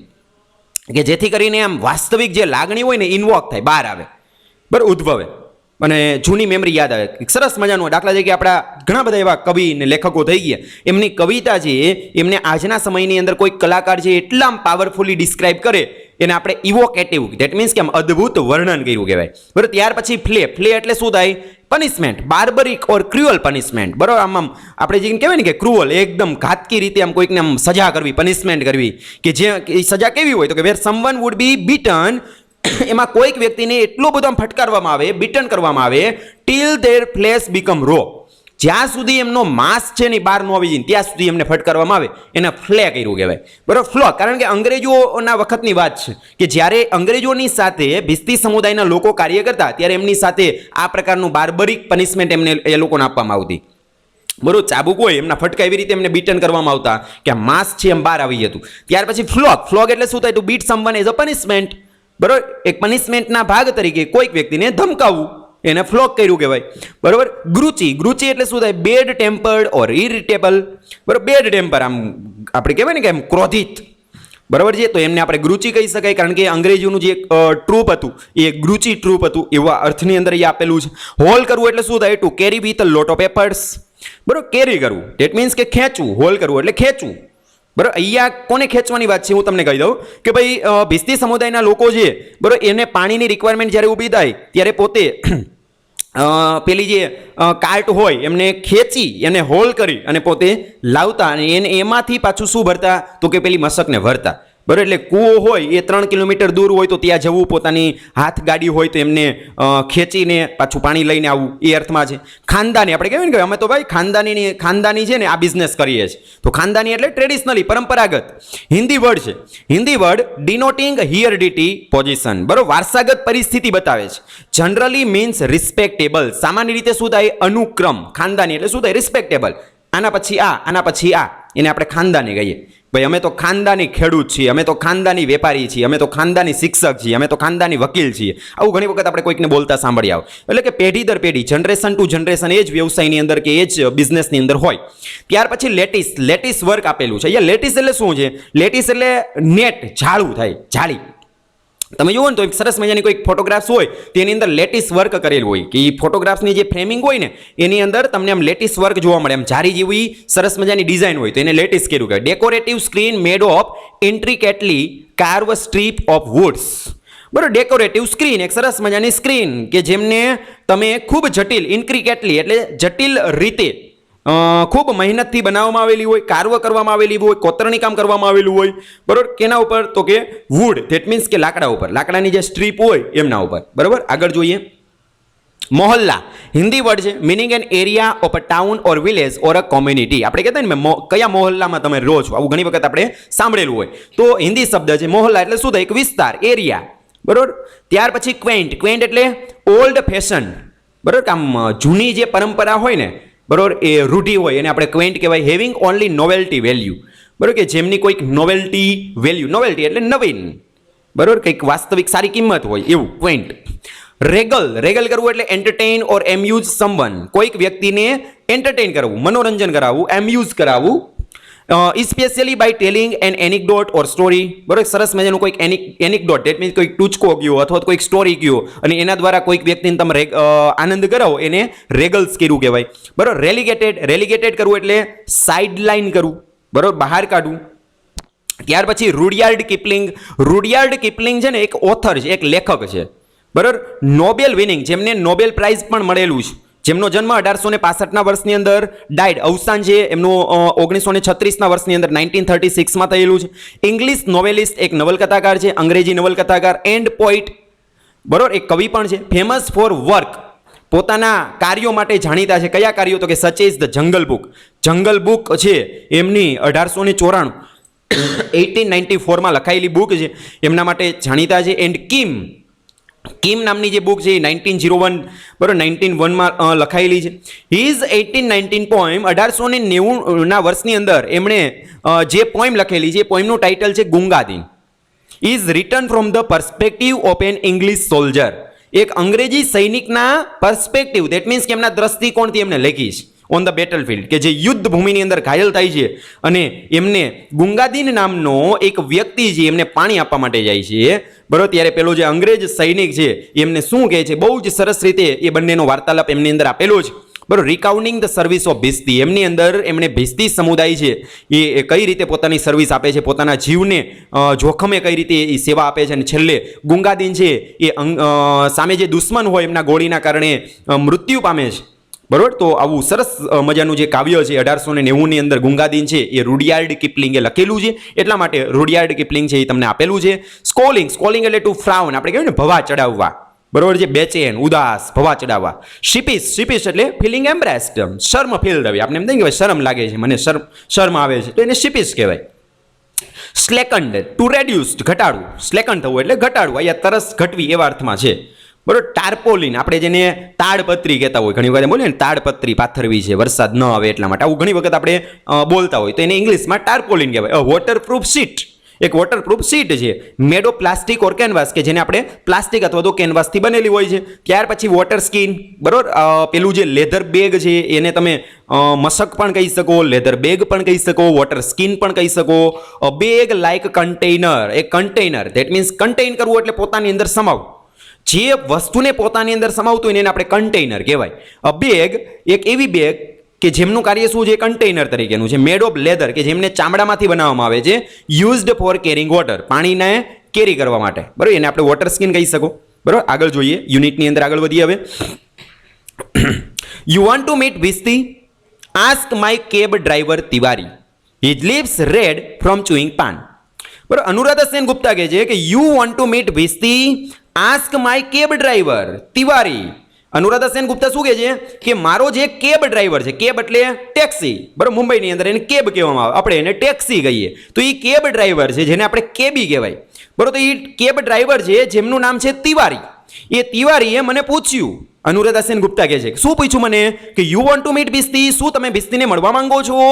કે જેથી કરીને આમ વાસ્તવિક જે લાગણી હોય ને ઇન્વોક થાય, બહાર આવે, બરાબર, ઉદ્ભવે, અને જૂની મેમરી યાદ આવે. સરસ મજાનું દાખલા છે કે આપણા ઘણા બધા એવા કવિ ને લેખકો થઈ ગયા, એમની કવિતા છે એમને આજના સમયની અંદર કોઈ કલાકાર છે એટલા આમ પાવરફુલી ડિસ્ક્રાઇબ કરે, એને આપણે ઇવોકેટિવ, ધેટ મીન્સ કે આમ અદ્ભુત વર્ણન કર્યું કહેવાય, બરાબર. ત્યાર પછી પ્લે એટલે શું થાય? પનિશમેન્ટ, બાર્બરિક ઓર ક્રુઅલ પનિશમેન્ટ, બરાબર. આમ આપણે જે કહેવાય ને કે ક્રુઅલ, એકદમ ઘાતકી રીતે આમ કોઈકને આમ સજા કરવી, પનિશમેન્ટ કરવી, કે જે સજા કેવી હોય તો કે વેર સમવન વુડ બી બીટન, એમાં કોઈક વ્યક્તિને એટલો બધો આમ ફટકારવામાં આવે, બીટન કરવામાં આવે, till their flesh become raw, જ્યાં સુધી એમનો માંસ છે ને બહાર ન આવી જાય ત્યાં સુધી એમને ફટકારવામાં આવે, એને ફ્લે કર્યું કહેવાય, બરાબર. ફ્લો, કારણ કે અંગ્રેજોના વખતની વાત છે કે જ્યારે અંગ્રેજોની સાથે ભિસ્તી સમુદાયના લોકો કાર્ય કરતા ત્યારે એમની સાથે આ પ્રકારનું બાર્બરિક પનિશમેન્ટ એમને એ લોકોને આપવામાં આવતી, બરોબર. ચાબુક હોય એમના ફટકા એવી રીતે એમને બીટન કરવામાં આવતા કે આ માંસ છે એમ બહાર આવી જતું. ત્યાર પછી ફ્લોગ એટલે શું થાય? To beat someone as a punishment, બરોબર. એક પનિશમેન્ટના ભાગ તરીકે કોઈક વ્યક્તિને ધમકાવવું, એને ફ્લોગ કર્યું કહેવાય, બરોબર. ગ્રુચી એટલે શું થાય? બેડ ટેમ્પર્ડ ઓર ઇરિટેબલ, બરોબર. બેડ ટેમ્પર, આમ આપણે કહેવાય ને કે આમ ક્રોધિત, બરાબર છે, તો એમને આપણે ગૃચી કહી શકાય, કારણ કે અંગ્રેજીનું જે ટ્રૂપ હતું એ ગૃચી ટ્રૂપ હતું એવા અર્થની અંદર એ આપેલું છે. હોલ કરવું એટલે શું થાય? Two carry with a lot of efforts. બરાબર, કેરી કરવું ડેટ મીન્સ કે ખેંચવું, હોલ કરવું એટલે ખેંચવું. બરાબર, અહીંયા કોને ખેંચવાની વાત છે હું તમને કહી દઉં કે ભાઈ ભિસ્તી સમુદાયના લોકો છે, બરાબર, એને પાણીની રિક્વાયરમેન્ટ જ્યારે ઊભી થાય ત્યારે પોતે પેલી જે કાર્ટ હોય એમને ખેંચી એને હોલ કરી અને પોતે લાવતા અને એને એમાંથી પાછું શું ભરતા? તો કે પેલી મશકને ભરતા. બરાબર, એટલે કૂવો હોય એ 3 કિલોમીટર દૂર હોય તો ત્યાં જવું, પોતાની હાથ ગાડી હોય તો એમને ખેંચીને પાછું પાણી લઈને આવવું, એ અર્થમાં છે. ખાનદાની આપણે કહેવાય ને કે અમે તો ભાઈ ખાનદાની છે ને આ બિઝનેસ કરીએ છીએ, તો ખાનદાની એટલે ટ્રેડિશનલી પરંપરાગત. હિન્દી વર્ડ છે, હિન્દી વર્ડ ડિનોટિંગ હિયરડિટી પોઝિશન. બરાબર, વારસાગત પરિસ્થિતિ બતાવે છે. Generally means respectable. સામાન્ય રીતે શું થાય? અનુક્રમ. ખાનદાની એટલે શું થાય? રિસ્પેક્ટેબલ. આના પછી આ, આના પછી આ, એને આપણે ખાનદાની કહીએ. ભાઈ અમે તો ખાનદાની ખેડૂત છીએ, અમે તો ખાનદાની વેપારી છીએ, અમે તો ખાનદાની શિક્ષક છીએ, અમે તો ખાનદાની વકીલ છીએ. આવું ઘણી વખત આપણે કોઈકને બોલતા સાંભળી આવો. એટલે કે પેઢી દર પેઢી, જનરેશન ટુ જનરેશન એ જ વ્યવસાયની અંદર કે એ જ બિઝનેસની અંદર હોય. ત્યાર પછી લેટિસ વર્ક આપેલું છે. અહીંયા લેટિસ એટલે શું છે? લેટિસ એટલે નેટ, જાળું થાય, જાળી. તમે જુઓ ને તો એક સરસ મજાની કોઈક ફોટોગ્રાફ્સ હોય તેની અંદર લેટિસ વર્ક કરેલું હોય, કે એ ફોટોગ્રાફ્સની જે ફ્રેમિંગ હોય ને એની અંદર તમને આમ લેટિસ વર્ક જોવા મળે, આમ જારી જેવી સરસ મજાની ડિઝાઇન હોય તો એને લેટિસ કર્યું કહેવાય. Decorative screen made of intricately carve strip of woods. બરાબર, ડેકોરેટિવ સ્ક્રીન એક સરસ મજાની સ્ક્રીન કે જેમને તમે ખૂબ જટિલ, ઇન્ટ્રિકેટલી એટલે જટિલ રીતે ખૂબ મહેનતથી બનાવવામાં આવેલી હોય, કાર્વ કરવામાં આવેલી હોય, કોતરણી કામ કરવામાં આવેલું હોય. બરાબર, કેના ઉપર? તો કે વુડ, ધેટ મીન્સ કે લાકડા ઉપર, લાકડાની જે સ્ટ્રીપ હોય એમના ઉપર. બરાબર, આગળ જોઈએ. મોહલ્લા હિન્દી વર્ડ છે, meaning an area of a town or village or a community. આપણે કહેતા ને કયા મોહલ્લામાં તમે રહો છો, આવું ઘણી વખત આપણે સાંભળેલું હોય. તો હિન્દી શબ્દ છે મોહલ્લા એટલે શું થાય? એક વિસ્તાર, એરિયા. બરાબર, ત્યાર પછી ક્વેન્ટ. ક્વેન્ટ એટલે ઓલ્ડ ફેશન. બરાબર, આમ જૂની જે પરંપરા હોય ને, બરાબર, એ રૂઢિ હોય એને આપણે ક્વેન્ટ કહેવાય. Having only novelty value. બરાબર, કે જેમની કોઈક નોવેલ્ટી વેલ્યુ, નોવેલ્ટી એટલે નવીન, બરાબર, કંઈક વાસ્તવિક સારી કિંમત હોય એવું ક્વેન્ટ. રેગલ કરવું એટલે એન્ટરટેઇન ઓર એમ્યુઝ સમવન. કોઈક વ્યક્તિને એન્ટરટેઇન કરવું, મનોરંજન કરાવવું, એમ્યુઝ કરાવવું. Specially by telling an anecdote or story. બરાબર, સરસ મજાનું કોઈક એનિકડોટ, દેટ મીન્સ કોઈક ટૂચકો ગયો અથવા તો કોઈક સ્ટોરી ગયો અને એના દ્વારા કોઈક વ્યક્તિને તમે આનંદ કરાવો એને રેગલ્સ કર્યું કહેવાય. બરાબર, રેલિગેટેડ કરવું એટલે સાઇડલાઇન કરવું, બરાબર, બહાર કાઢવું. ત્યાર પછી રૂડિયાર્ડ કિપલિંગ છે ને એક ઓથર છે, એક લેખક છે. બરાબર, નોબેલ વિનિંગ, જેમને નોબેલ પ્રાઇઝ પણ મળેલું છે, જેમનો જન્મ 1865ના વર્ષની અંદર, ડાયડ અવસાન છે એમનું 1936ના વર્ષની અંદર 1936માં થયેલું છે. ઇંગ્લિશ નોવેલિસ્ટ એક નવલકથાકાર છે, અંગ્રેજી નવલકથાકાર એન્ડ પોઇટ. બરાબર, એક કવિ પણ છે. ફેમસ ફોર વર્ક, પોતાના કાર્યો માટે જાણીતા છે. કયા કાર્યો? તો કે સચ ઇઝ ધ જંગલ બુક. જંગલ બુક છે એમની 1894 1894માં લખાયેલી બુક છે, એમના માટે જાણીતા છે. એન્ડ કિમ નામની જે બુક છે એ 1901, બરાબર, 1901માં લખાયેલી છે. હિઝ 1819 પોઈમ, 1890ના વર્ષની અંદર એમણે જે પોઈમ લખેલી છે એ પોઈમનું ટાઇટલ છે Gunga Din. Is written from the perspective of an English soldier. એક અંગ્રેજી સૈનિકના પર્સ્પેક્ટિવ, દેટ મીન્સ કે એમના દ્રષ્ટિકોણથી એમને લખી છે. ઓન ધ બેટલફિલ્ડ, કે જે યુદ્ધ ભૂમિની અંદર ઘાયલ થાય છે અને એમને ગુંગાદીન નામનો એક વ્યક્તિ છે એમને પાણી આપવા માટે જાય છે. બરોબર, ત્યારે પેલો જે અંગ્રેજ સૈનિક છે એમને શું કહે છે, બહુ જ સરસ રીતે એ બંનેનો વાર્તાલાપ એમની અંદર આપેલો છે. બરોબર, રિકાઉન્ટિંગ ધ સર્વિસ ઓફ ભિસ્તી. એમની અંદર એમણે ભિસ્તી સમુદાય છે એ કઈ રીતે પોતાની સર્વિસ આપે છે, પોતાના જીવને જોખમે કઈ રીતે એ સેવા આપે છે, અને છેલ્લે ગુંગાદીન છે એ સામે જે દુશ્મન હોય એમના ગોળીના કારણે મૃત્યુ પામે છે. બરોબર, તો આવું સરસ મજાનું જે કાવ્ય છે 1890ની અંદર ગુંગાદીન છે એ રૂડિયાર્ડ કિપલિંગે લખેલું છે, એટલા માટે રૂડિયાર્ડ કિપલિંગ છે એ તમને આપેલું છે. સ્કોલિંગ એટલે ટુ ફ્રાઉન, આપણે કહેવાય ને ભવા ચડાવવા. બરોબર છે, બેચેન, ઉદાસ, ભવા ચડાવવા. શિપિશ એટલે ફિલિંગ એમ્બ્રેસ્ડ, શર્મ ફીલ થવી. આપણે એમ થાય કે શરમ લાગે છે, મને શર્મ આવે છે, તો એને શિપિશ કહેવાય. સ્લેકન્ડ ટુ રેડ્યુસ્ડ, ઘટાડવું. સ્લેકન્ડ થવું એટલે ઘટાડવું, અહીંયા તરસ ઘટવી એવા અર્થમાં છે. બરોબર, ટાર્પોલિન આપણે જેને તાડપત્રી કહેતા હોય, ઘણી વખત બોલીએ ને તાડપત્રી પાથરવી છે વરસાદ ન આવે એટલા માટે, આવું ઘણી વખત આપણે બોલતા હોય તો એને ઇંગ્લિશમાં ટાર્પોલિન કહેવાય. વોટરપ્રૂફ શીટ એક વોટરપ્રૂફ સીટ છે made of plastic or canvas કે જેને આપણે પ્લાસ્ટિક અથવા તો કેનવાસથી બનેલી હોય છે. ત્યાર પછી વોટર સ્કીન, બરોબર, પેલું જે લેધર બેગ છે એને તમે મશક પણ કહી શકો, લેધર બેગ પણ કહી શકો, વોટર સ્કીન પણ કહી શકો. Bag like container, a container that means contain કરવું એટલે પોતાની અંદર સમાવવું. જે વસ્તુને પોતાની અંદર સમાવતું હોય એને આપણે કન્ટેનર કહેવાય. બેગ એક એવી બેગ કે જેમનું કાર્ય શું છે, કન્ટેનર તરીકેનું છે. મેડ ઓફ લેધર કે જેમને ચામડામાંથી બનાવવામાં આવે છે. યુઝડ ફોર કેરિંગ વોટર, પાણીને કેરી કરવા માટે, બરાબર, એને આપણે વોટર સ્કીન કહી શકો. બરાબર, આગળ જોઈએ, યુનિટની અંદર આગળ વધીએ હવે. You want to meet bhisti? Ask my cab driver Tiwari. His lips red from chewing paan. બરાબર, અનુરાધા સેન ગુપ્તા કહે છે કે you want to meet bhisti? Ask my cab driver Tiwari. Anuradha Sen Gupta શું કહે છે કે મારો જે કેબ ડ્રાઈવર છે, કેબ એટલે ટેક્સી, બરાબર, મુંબઈની અંદર એને કેબ કહેવામાં આવે, આપણે એને ટેક્સી કહીએ. તો એ કેબ ડ્રાઈવર છે જેને આપણે કેબી કહેવાય, બરાબર. તો એ કેબ ડ્રાઈવર છે જેમનું નામ છે તિવારી. એ તિવારીએ મને પૂછ્યું, અનુરાધા સેન ગુપ્તા કહે છે શું પૂછ્યું મને કે you want to meet Bisti? શું તમે બિસ્તીને મળવા માંગો છો?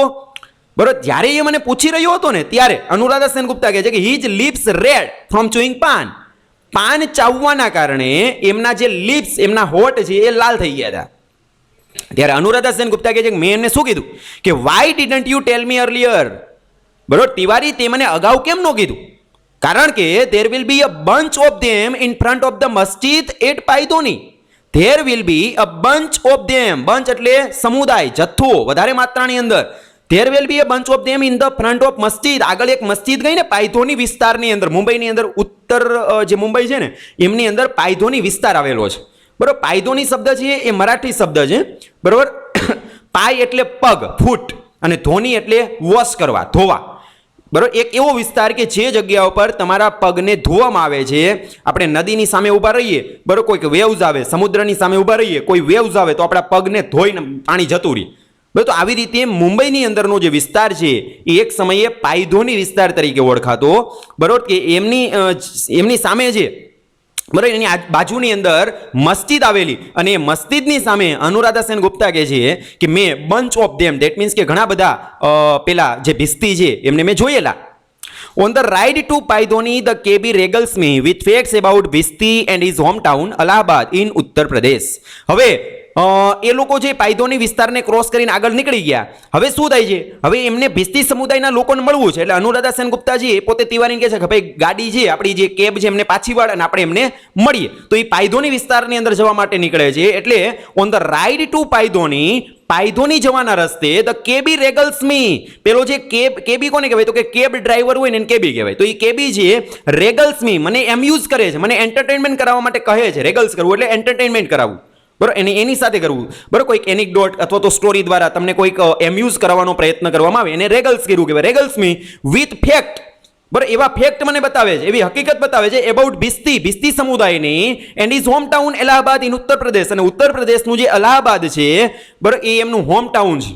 બરાબર, જ્યારે એ મને પૂછી રહ્યો હતો ને ત્યારે અનુરાધા સેન ગુપ્તા કહે છે કે his lips red from chewing પાન. પાન ચાવવાના કારણે એમના જે લિપ્સ, એમના હોઠ છે એ લાલ થઈ ગયા હતા. ત્યારે અનુરાધા સેન ગુપ્તા કહે છે કે મેં એમને શું કીધું કે why didn't you tell me earlier? બરોબર, તિવારી તે મને અગાઉ કેમ ન કીધું? કારણ કે there will be a bunch of them in front of the masjid at પાયધોની. there will be a bunch of them, bunch એટલે સમુદાય, જથ્થો, વધારે માત્રાની અંદર. there will be a bunch of them in the front of masjid. આગળ એક મસ્જિદ ગઈ ને પાયધોની વિસ્તારની અંદર, મુંબઈની અંદર, ઉત્તર જે મુંબઈ છે ને એમની અંદર પાયધોની વિસ્તાર આવેલો છે. બરોબર, પાયધોની શબ્દ છે એ મરાઠી શબ્દ છે. બરોબર, પાય એટલે પગ, ફૂટ, અને ધોની એટલે વોશ કરવા, ધોવા. બરોબર, એક એવો વિસ્તાર કે જે જગ્યા ઉપર તમારા પગને ધોવામાં આવે છે. આપણે નદીની સામે ઊભા રહીએ, બરોબર, કોઈક વેવ્સ આવે, સમુદ્રની સામે ઊભા રહીએ, કોઈ વેવ્સ આવે તો આપણા પગને ધોઈને પાણી જતું રહે. બરાબર, તો આવી રીતે મુંબઈની અંદરનો જે વિસ્તાર છે એ એક સમયે પાયધોની વિસ્તાર તરીકે ઓળખાતો. બરાબર, કે એમની સામે છે, બરાબર, એની બાજુની અંદર મસ્જિદ આવેલી, અને એ મસ્જિદની સામે અનુરાધા સેન ગુપ્તા કહે છે કે મેં bunch of them, that means કે ઘણા બધા પેલા જે ભિસ્તી છે એમને મેં જોયેલા. On the ride to Paidoni, the KB regals me with facts about Visti and his hometown, Allahabad in Uttar Pradesh. હવે એ લોકો જે પાયધોની વિસ્તારને ક્રોસ કરીને આગળ નીકળી ગયા. હવે શું થાય છે, હવે એમને ભિસ્તી સમુદાયના લોકોને મળવું છે. એટલે અનુરાધા સેન ગુપ્તાજી પોતે તિવારીને કહે છે કે ભાઈ ગાડી છે આપણી, જે કેબ છે એમને પાછી વાળ અને આપણે એમને મળીએ. તો એ પાયધોની વિસ્તારની અંદર જવા માટે નીકળે છે. એટલે ઓન ધ રાઇડ ટુ પાયધોની, પાયધોની જવાના રસ્તે ધ કેબી રેગલ્સ મી, પેલો જે કેબી કોને કહેવાય તો કે કેબ ડ્રાઈવર હોય ને એને કેબી કહેવાય. તો એ કેબી છે રેગલ્સ મી, મને એમ્યુઝ કરે છે, મને એન્ટરટેનમેન્ટ કરાવવા માટે કહે છે. રેગલ્સ કરવું એટલે એન્ટરટેનમેન્ટ કરાવવું, બરાબર, એની સાથે કરવું. બરાબર, કોઈક એનિકડોટ અથવા તો સ્ટોરી દ્વારા તમને કોઈક એમ્યુઝ કરવાનો પ્રયત્ન કરવામાં આવે એને રેગલ્સ કર્યું કહેવાય. રેગલ્સ મી વિથ ફેક્ટ, બરાબર, એવા ફેક્ટ મને બતાવે છે, એવી હકીકત બતાવે છે એબાઉટ ભિસ્તી સમુદાયની, and is home town Allahabad in Uttar Pradesh, અને ઉત્તર પ્રદેશનું જે અલ્હાબાદ છે, બરાબર, એ એમનું હોમ ટાઉન છે.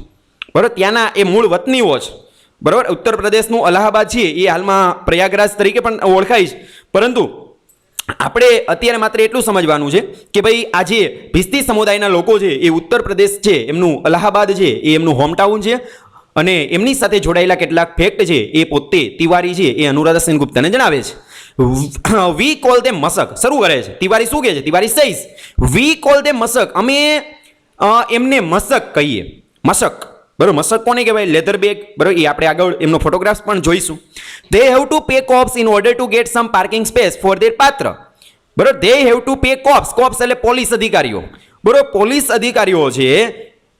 બરાબર, ત્યાંના એ મૂળ વતનીઓ છે. બરાબર, ઉત્તર પ્રદેશનું અલ્હાબાદ છે એ હાલમાં પ્રયાગરાજ તરીકે પણ ઓળખાય છે. પરંતુ આપણે અત્યારે માત્ર એટલું સમજવાનું છે કે ભાઈ આ જે ભિસ્તી સમુદાયના લોકો છે એ ઉત્તર પ્રદેશ છે, એમનું અલ્હાબાદ છે એ એમનું હોમટાઉન છે, અને એમની સાથે જોડાયેલા કેટલાક ફેક્ટ છે એ પોતે તિવારી છે એ અનુરાધા સેન ગુપ્તાને જણાવે છે. વી કોલ ધેમ મશક, શરૂ કરે છે તિવારી. શું કહે છે તિવારી? સેઇઝ વી કોલ ધેમ મશક, અમે એમને મશક કહીએ. મશક, બરાબર, મશક કોને કહેવાય? લેધર બેગ, બરાબર, એ આપણે આગળ એમનો ફોટોગ્રાફ્સ પણ જોઈશું. They have to pay cops in order to gate sum parking space four there પાત્ર. બરાબર, they have to pay cops, cops એટલે પોલીસ અધિકારીઓ. બરાબર, પોલીસ અધિકારીઓ છે.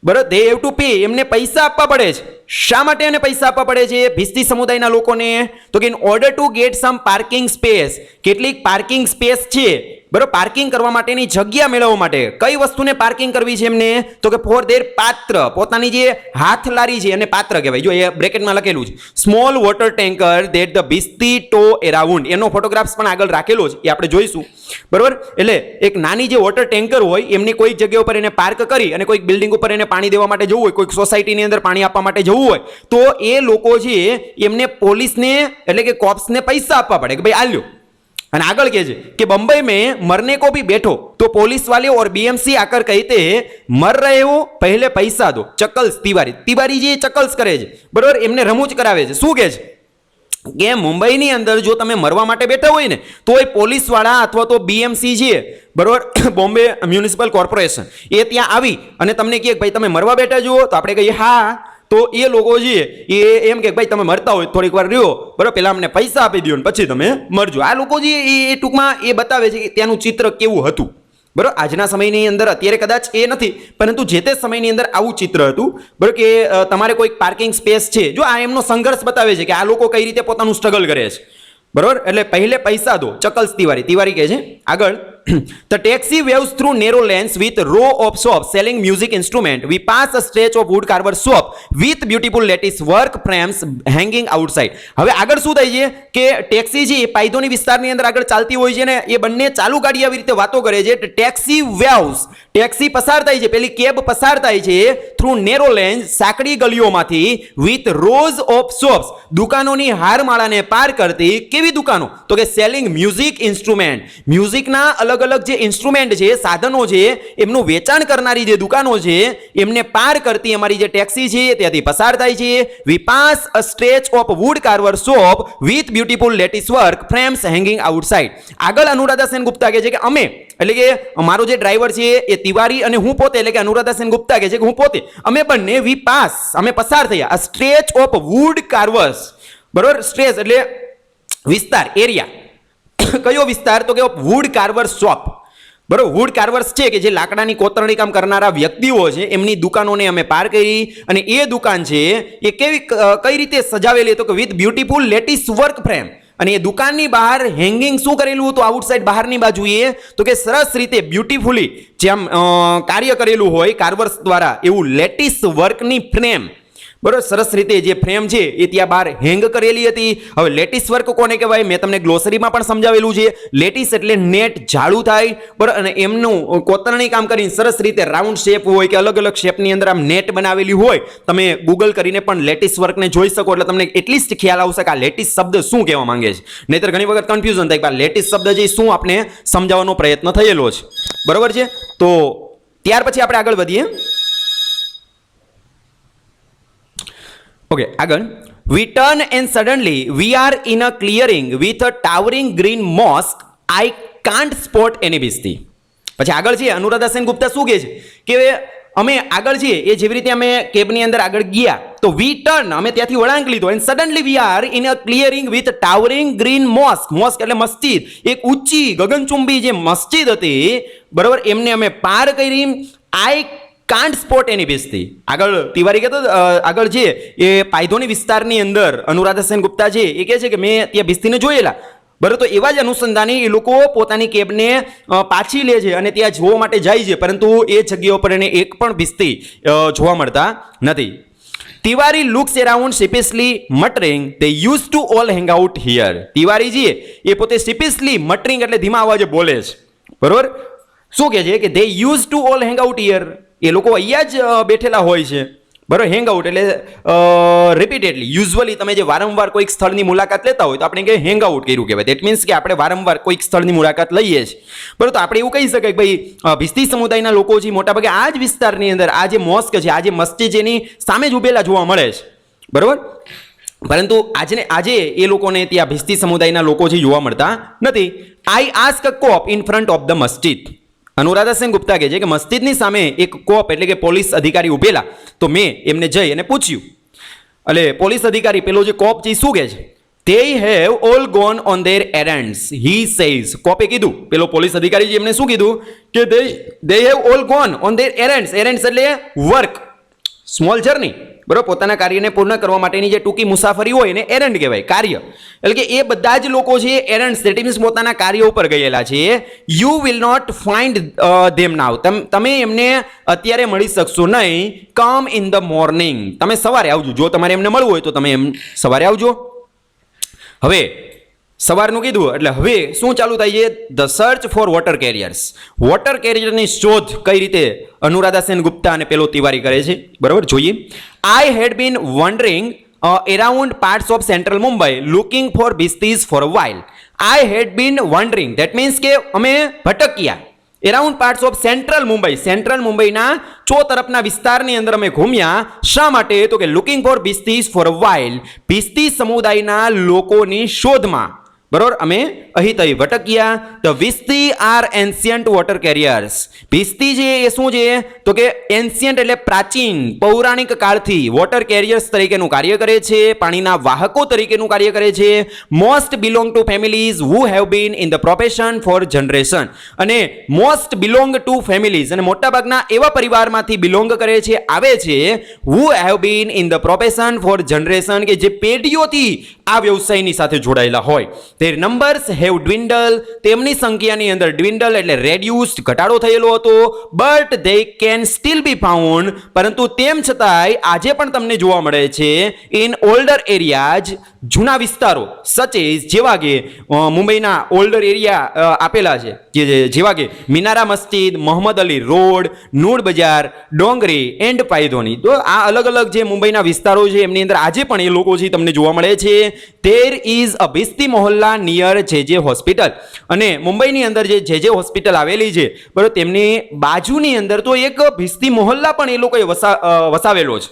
બરાબર, દે હેવ ટુ પે, એમને પૈસા આપવા પડે છે. શા માટે એમને પૈસા આપવા પડે છે ભિસ્તી સમુદાયના લોકોને? તો કે in order to gate sum parking space, કેટલીક પાર્કિંગ સ્પેસ છે, બરાબર, પાર્કિંગ કરવા માટેની જગ્યા મેળવવા માટે. કઈ વસ્તુને પાર્કિંગ કરવી છે એમને? તો કે ફોર ધેર પાત્ર, પોતાની જે હાથ લારી છે અને પાત્ર કહેવાય. જો એ બ્રેકેટમાં લખેલું છે, small water tanker that the Bhisti toe around, એનો ફોટોગ્રાફ્સ પણ આગળ રાખેલો છે, એ આપણે જોઈશું. બરાબર, એટલે એક નાની જે વોટર ટેન્કર હોય એમની કોઈક જગ્યા ઉપર એને પાર્ક કરી અને કોઈક બિલ્ડિંગ ઉપર એને પાણી દેવા માટે જવું હોય, કોઈક સોસાયટીની અંદર પાણી આપવા માટે જવું હોય, તો એ લોકો છે એમને પોલીસને એટલે કે કોપ્સને પૈસા આપવા પડે કે ભાઈ આલ્યો. અને આગળ કહે છે કે बम्बई में मरने को भी बैठो तो पुलिस वाले और बीएमसी आकर कहते हैं मर रहे हो पहले पैसा दो. ચકલ્સ તિવારી, તિવારી જે ચકલ્સ કરે છે, બરોબર, એમને રમૂજ કરાવે છે. શું કહે છે કે મુંબઈની અંદર જો તમે મરવા માટે બેઠા હોય ને તો એ પોલીસવાળા અથવા તો બીએમસી છે બરોબર, બોમ્બે મ્યુનિસિપલ કોર્પોરેશન, એ ત્યાં આવી અને તમને કહે કે ભાઈ તમે મરવા બેઠા જુઓ, તો આપણે કહીએ હા, તો એ લોકો છે એ એમ કે ભાઈ તમે મરતા હોય થોડીક વાર રહ્યો બરોબર, પહેલાં અમને પૈસા આપી દો ને પછી તમે મરજો. આ લોકો જે એ ટૂંકમાં એ બતાવે છે કે ત્યાંનું ચિત્ર કેવું હતું બરોબર. આજના સમયની અંદર અત્યારે કદાચ એ નથી, પરંતુ જે તે સમયની અંદર આવું ચિત્ર હતું બરોબર, કે તમારે કોઈક પાર્કિંગ સ્પેસ છે, જો આ એમનો સંઘર્ષ બતાવે છે કે આ લોકો કઈ રીતે પોતાનું સ્ટ્રગલ કરે છે બરોબર. એટલે પહેલે પૈસા દો, ચકલ્સ તિવારી કહે છે આગળ. The taxi waves through narrow lanes with row of shops selling music instrument. We pass a stretch of wood carver shop with beautiful lattice work frames hanging outside. હવે આગળ શું થાય છે કે ટેક્સી છે એ પાયદોની વિસ્તારની અંદર આગળ ચાલતી હોય છે ને એ બંને ચાલુ ગાડી આવી રીતે વાતો કરે છે. ટેક્સી વેવ્સ, ટેક્સી પસાર થાય છે, પેલી કેબ પસાર થાય છે થ્રુ નેરો લેન્સ, સાંકડી ગલીઓમાંથી, વિથ રોઝ ઓફ શોપ્સ, દુકાનોની હારમાળાને પાર કરતી. કેવી દુકાનો? તો કે સેલિંગ મ્યુઝિક ઇન્સ્ટ્રુમેન્ટ, મ્યુઝિકના અલગ અલગ જે ઇન્સ્ટ્રુમેન્ટ છે, સાધનો છે, એમનું વેચાણ કરનારી જે દુકાનો છે એમને પાર કરતી અમારી જે ટેક્સી છે ત્યાંથી પસાર થાય છે. We pass a stretch of wood carver shop with beautiful lattice work frames hanging outside. આગળ અનુરાધા સેન ગુપ્તા કહે છે કે અમે, એટલે કે અમારો જે ડ્રાઈવર છે એ તિવારી અને હું પોતે, એટલે કે અનુરાધા સેન ગુપ્તા કહે છે કે હું પોતે, અમે બંને વી પાસ, અમે પસાર થયા અ સ્ટ્રેચ ઓફ વુડ કાર્વર્સ બરોબર. સ્ટ્રેચ એટલે વિસ્તાર, એરિયા. કયો વિસ્તાર? તો કે વુડ કાર્વર્સ શોપ બરોબર. વુડ કાર્વર્સ છે કે જે લાકડાની કોતરણી કામ કરનારા વ્યક્તિઓ છે એમની દુકાનોને અમે પાર કરી. અને એ દુકાન છે એ કેવી કઈ રીતે સજાવેલી? તો કે with beautiful lattice work frame. અને એ દુકાનની બહાર હેંગિંગ શું કરેલું હતું આઉટસાઇડ બહારની બાજુએ? તો કે સરસ રીતે બ્યુટીફુલી જેમ કાર્ય કરેલું હોય કાર્વર્સ દ્વારા એવું લેટિસ વર્કની ફ્રેમ બરોબર, સરસ રીતે જે ફ્રેમ છે એ ત્યાં બહાર હેંગ કરેલી હતી. હવે લેટિસ વર્ક કોને કહેવાય? મેં તમને ગ્લોસરીમાં પણ સમજાવેલું છે. લેટિસ એટલે નેટ, જાળું થાય બરોબર, અને એમનું કોતરણી કામ કરીને સરસ રીતે રાઉન્ડ શેપ હોય કે અલગ અલગ શેપની અંદર આમ નેટ બનાવેલી હોય. તમે ગૂગલ કરીને પણ લેટિસ વર્કને જોઈ શકો, એટલે તમને એટલીસ્ટ ખ્યાલ આવશે કે આ લેટિસ શબ્દ શું કહેવા માંગે છે. નહીતર ઘણી વખત કન્ફ્યુઝન થાય કે આ લેટિસ શબ્દ જે શું આપણે સમજાવવાનો પ્રયત્ન થયેલો છે બરોબર છે. તો ત્યાર પછી આપણે આગળ વધીએ. ઓકે, આગળ. We turn and suddenly we are in a clearing with a towering green mosque. I can't spot any beastie. પછી આગળ છે અનુરાધા સેન ગુપ્તા શું કહે છે કે અમે આગળ છીએ એ જેવી રીતે અમે કેબની અંદર આગળ ગયા તો વી ટર્ન, અમે ત્યાંથી વળાંક લીધો, and suddenly we are in a clearing with towering green mosque. Mosque એટલે મસ્જિદ, એક ઊંચી ગગનચુંબી જે મસ્જિદ હતી બરોબર, એમને અમે પાર કરી. આઈ કાન્ટ સ્પોટ એની બેસતી. આગળ તિવારી કહેતો આગળ છે એ પાયધોની વિસ્તારની અંદર અનુરાધા સેન ગુપ્તા છે એ કહે છે કે મેં ત્યાં ભીસ્તીને જોયેલા બરાબર. તો એવા જ અનુસંધાને એ લોકો પોતાની કેબને પાછી લે છે અને ત્યાં જોવા માટે જાય છે, પરંતુ એ જગ્યા ઉપર એને એક પણ ભીસ્તી જોવા મળતા નથી. Tiwari looks around suspiciously muttering they used to all hang out here. Tiwari છે એ પોતે શિપિસલી મટરિંગ એટલે ધીમા અવાજે બોલે છે બરોબર. શું કહે છે કે they used to all hang out here, એ લોકો અહીંયા જ બેઠેલા હોય છે બરાબર. હેંગ આઉટ એટલે રિપીટેડલી, યુઝ્યુઅલી તમે જે વારંવાર કોઈક સ્થળની મુલાકાત લેતા હોય તો આપણે કહીએ હેંગ આઉટ કર્યું કહેવાય. દેટ મીન્સ કે આપણે વારંવાર કોઈક સ્થળની મુલાકાત લઈએ છીએ બરાબર. તો આપણે એવું કહી શકાય કે ભાઈ ભીસ્તી સમુદાયના લોકો છે મોટાભાગે આ જ વિસ્તારની અંદર આ જે મોસ્ક છે, આ જે મસ્જિદ છે એની સામે જ ઉભેલા જોવા મળે છે બરાબર. પરંતુ આજે એ લોકોને ત્યાં ભીસ્તી સમુદાયના લોકો છે જોવા મળતા નથી. I ask a cop in front of the masjid. Anuradha Sen Gupta કહે છે કે મસ્જિદની સામે એક કોપ એટલે કે પોલીસ અધિકારી ઉભેલા, તો મેં એમને જઈ અને પૂછ્યું. એટલે પોલીસ અધિકારી પેલો જે કોપ છે શું કહે છે? they have all gone on their errands, he says. કોપે કીધું, પેલો પોલીસ અધિકારી એમને શું કીધું કે they have all gone on their errands. errands એટલે વર્ક, સ્મોલ જર્ની બરોબર. પોતાના કાર્યને પૂર્ણ કરવા માટેની જે ટૂંકી મુસાફરી હોય એને એરન્ડ કહેવાય, કાર્ય. એટલે કે એ બધા જ લોકો છે એરન્ડ્સ, ધેટ મીન્સ પોતાના કાર્ય ઉપર ગયેલા છે. યુ વિલ નોટ ફાઇન્ડ ધેમ નાવ, તમે એમને અત્યારે મળી શકશો નહીં. કમ ઇન ધ મોર્નિંગ, તમે સવારે આવજો. જો તમારે એમને મળવું હોય તો તમે એમ સવારે આવજો. હવે સવારનું કીધું એટલે હવે શું ચાલુ થાય છે? The search for water carriers. Water કેરિયરની શોધ કઈ રીતે અનુરાધા સેન ગુપ્તા અને પેલો તિવારી કરે છે બરાબર, જોઈએ. આઈ હેડ બીન wandering around parts of central Mumbai looking for beasties for a while. I had been wandering, that means કે અમે ભટક્યા એરાઉન્ડ પાર્ટ્સ ઓફ સેન્ટ્રલ મુંબઈના ચો તરફના વિસ્તારની અંદર અમે ઘૂમ્યા. શા માટે? તો કે looking for bhistis for a while, ભિસ્તી સમુદાયના લોકોની શોધમાં. બરોબર, અમે અહીં તહીં ભટક્યા. The Bhisti are ancient water carriers. ભિસ્તી છે એ શું છે? તો કે એન્શિયન્ટ એટલે પ્રાચીન, પૌરાણિક કાળથી વોટર કેરિયર્સ તરીકેનું કાર્ય કરે છે, પાણીના વાહકો તરીકેનું કાર્ય કરે છે. Most belong to families who have been in the profession for generation. અને મોસ્ટ બિલોંગ ટુ ફેમિલીઝ, અને મોટાભાગના એવા પરિવારમાંથી બિલોંગ કરે છે, આવે છે, who have been in the profession for generation, કે જે પેઢીઓથી આ વ્યવસાયની સાથે જોડાયેલા હોય. Their numbers have dwindled, તેમની સંખ્યાની અંદર dwindle એટલે reduced, ઘટાડો થયેલો હતો. But they can still be found, પરંતુ તેમ છતાંય આજે પણ તમને જોવા મળે છે in older areas, જૂના વિસ્તારો, such as જેવા કે મુંબઈના ઓલ્ડર એરિયા આપેલા છે, જેવા કે મિનારા મસ્જિદ, મોહમ્મદ અલી રોડ, નૂર બજાર, ડોંગરી એન્ડ પાયધોની. તો આ અલગ અલગ જે મુંબઈના વિસ્તારો છે એમની અંદર આજે પણ એ લોકો છે તમને જોવા મળે છે. There is a Bhisti Mohalla near જે હોસ્પિટલ, અને મુંબઈની અંદર જે હોસ્પિટલ આવેલી છે, બરાબર, તેમની બાજુની અંદર તો એક ભિસ્તી મોહલ્લા પણ એ લોકોએ વસાવેલો છે.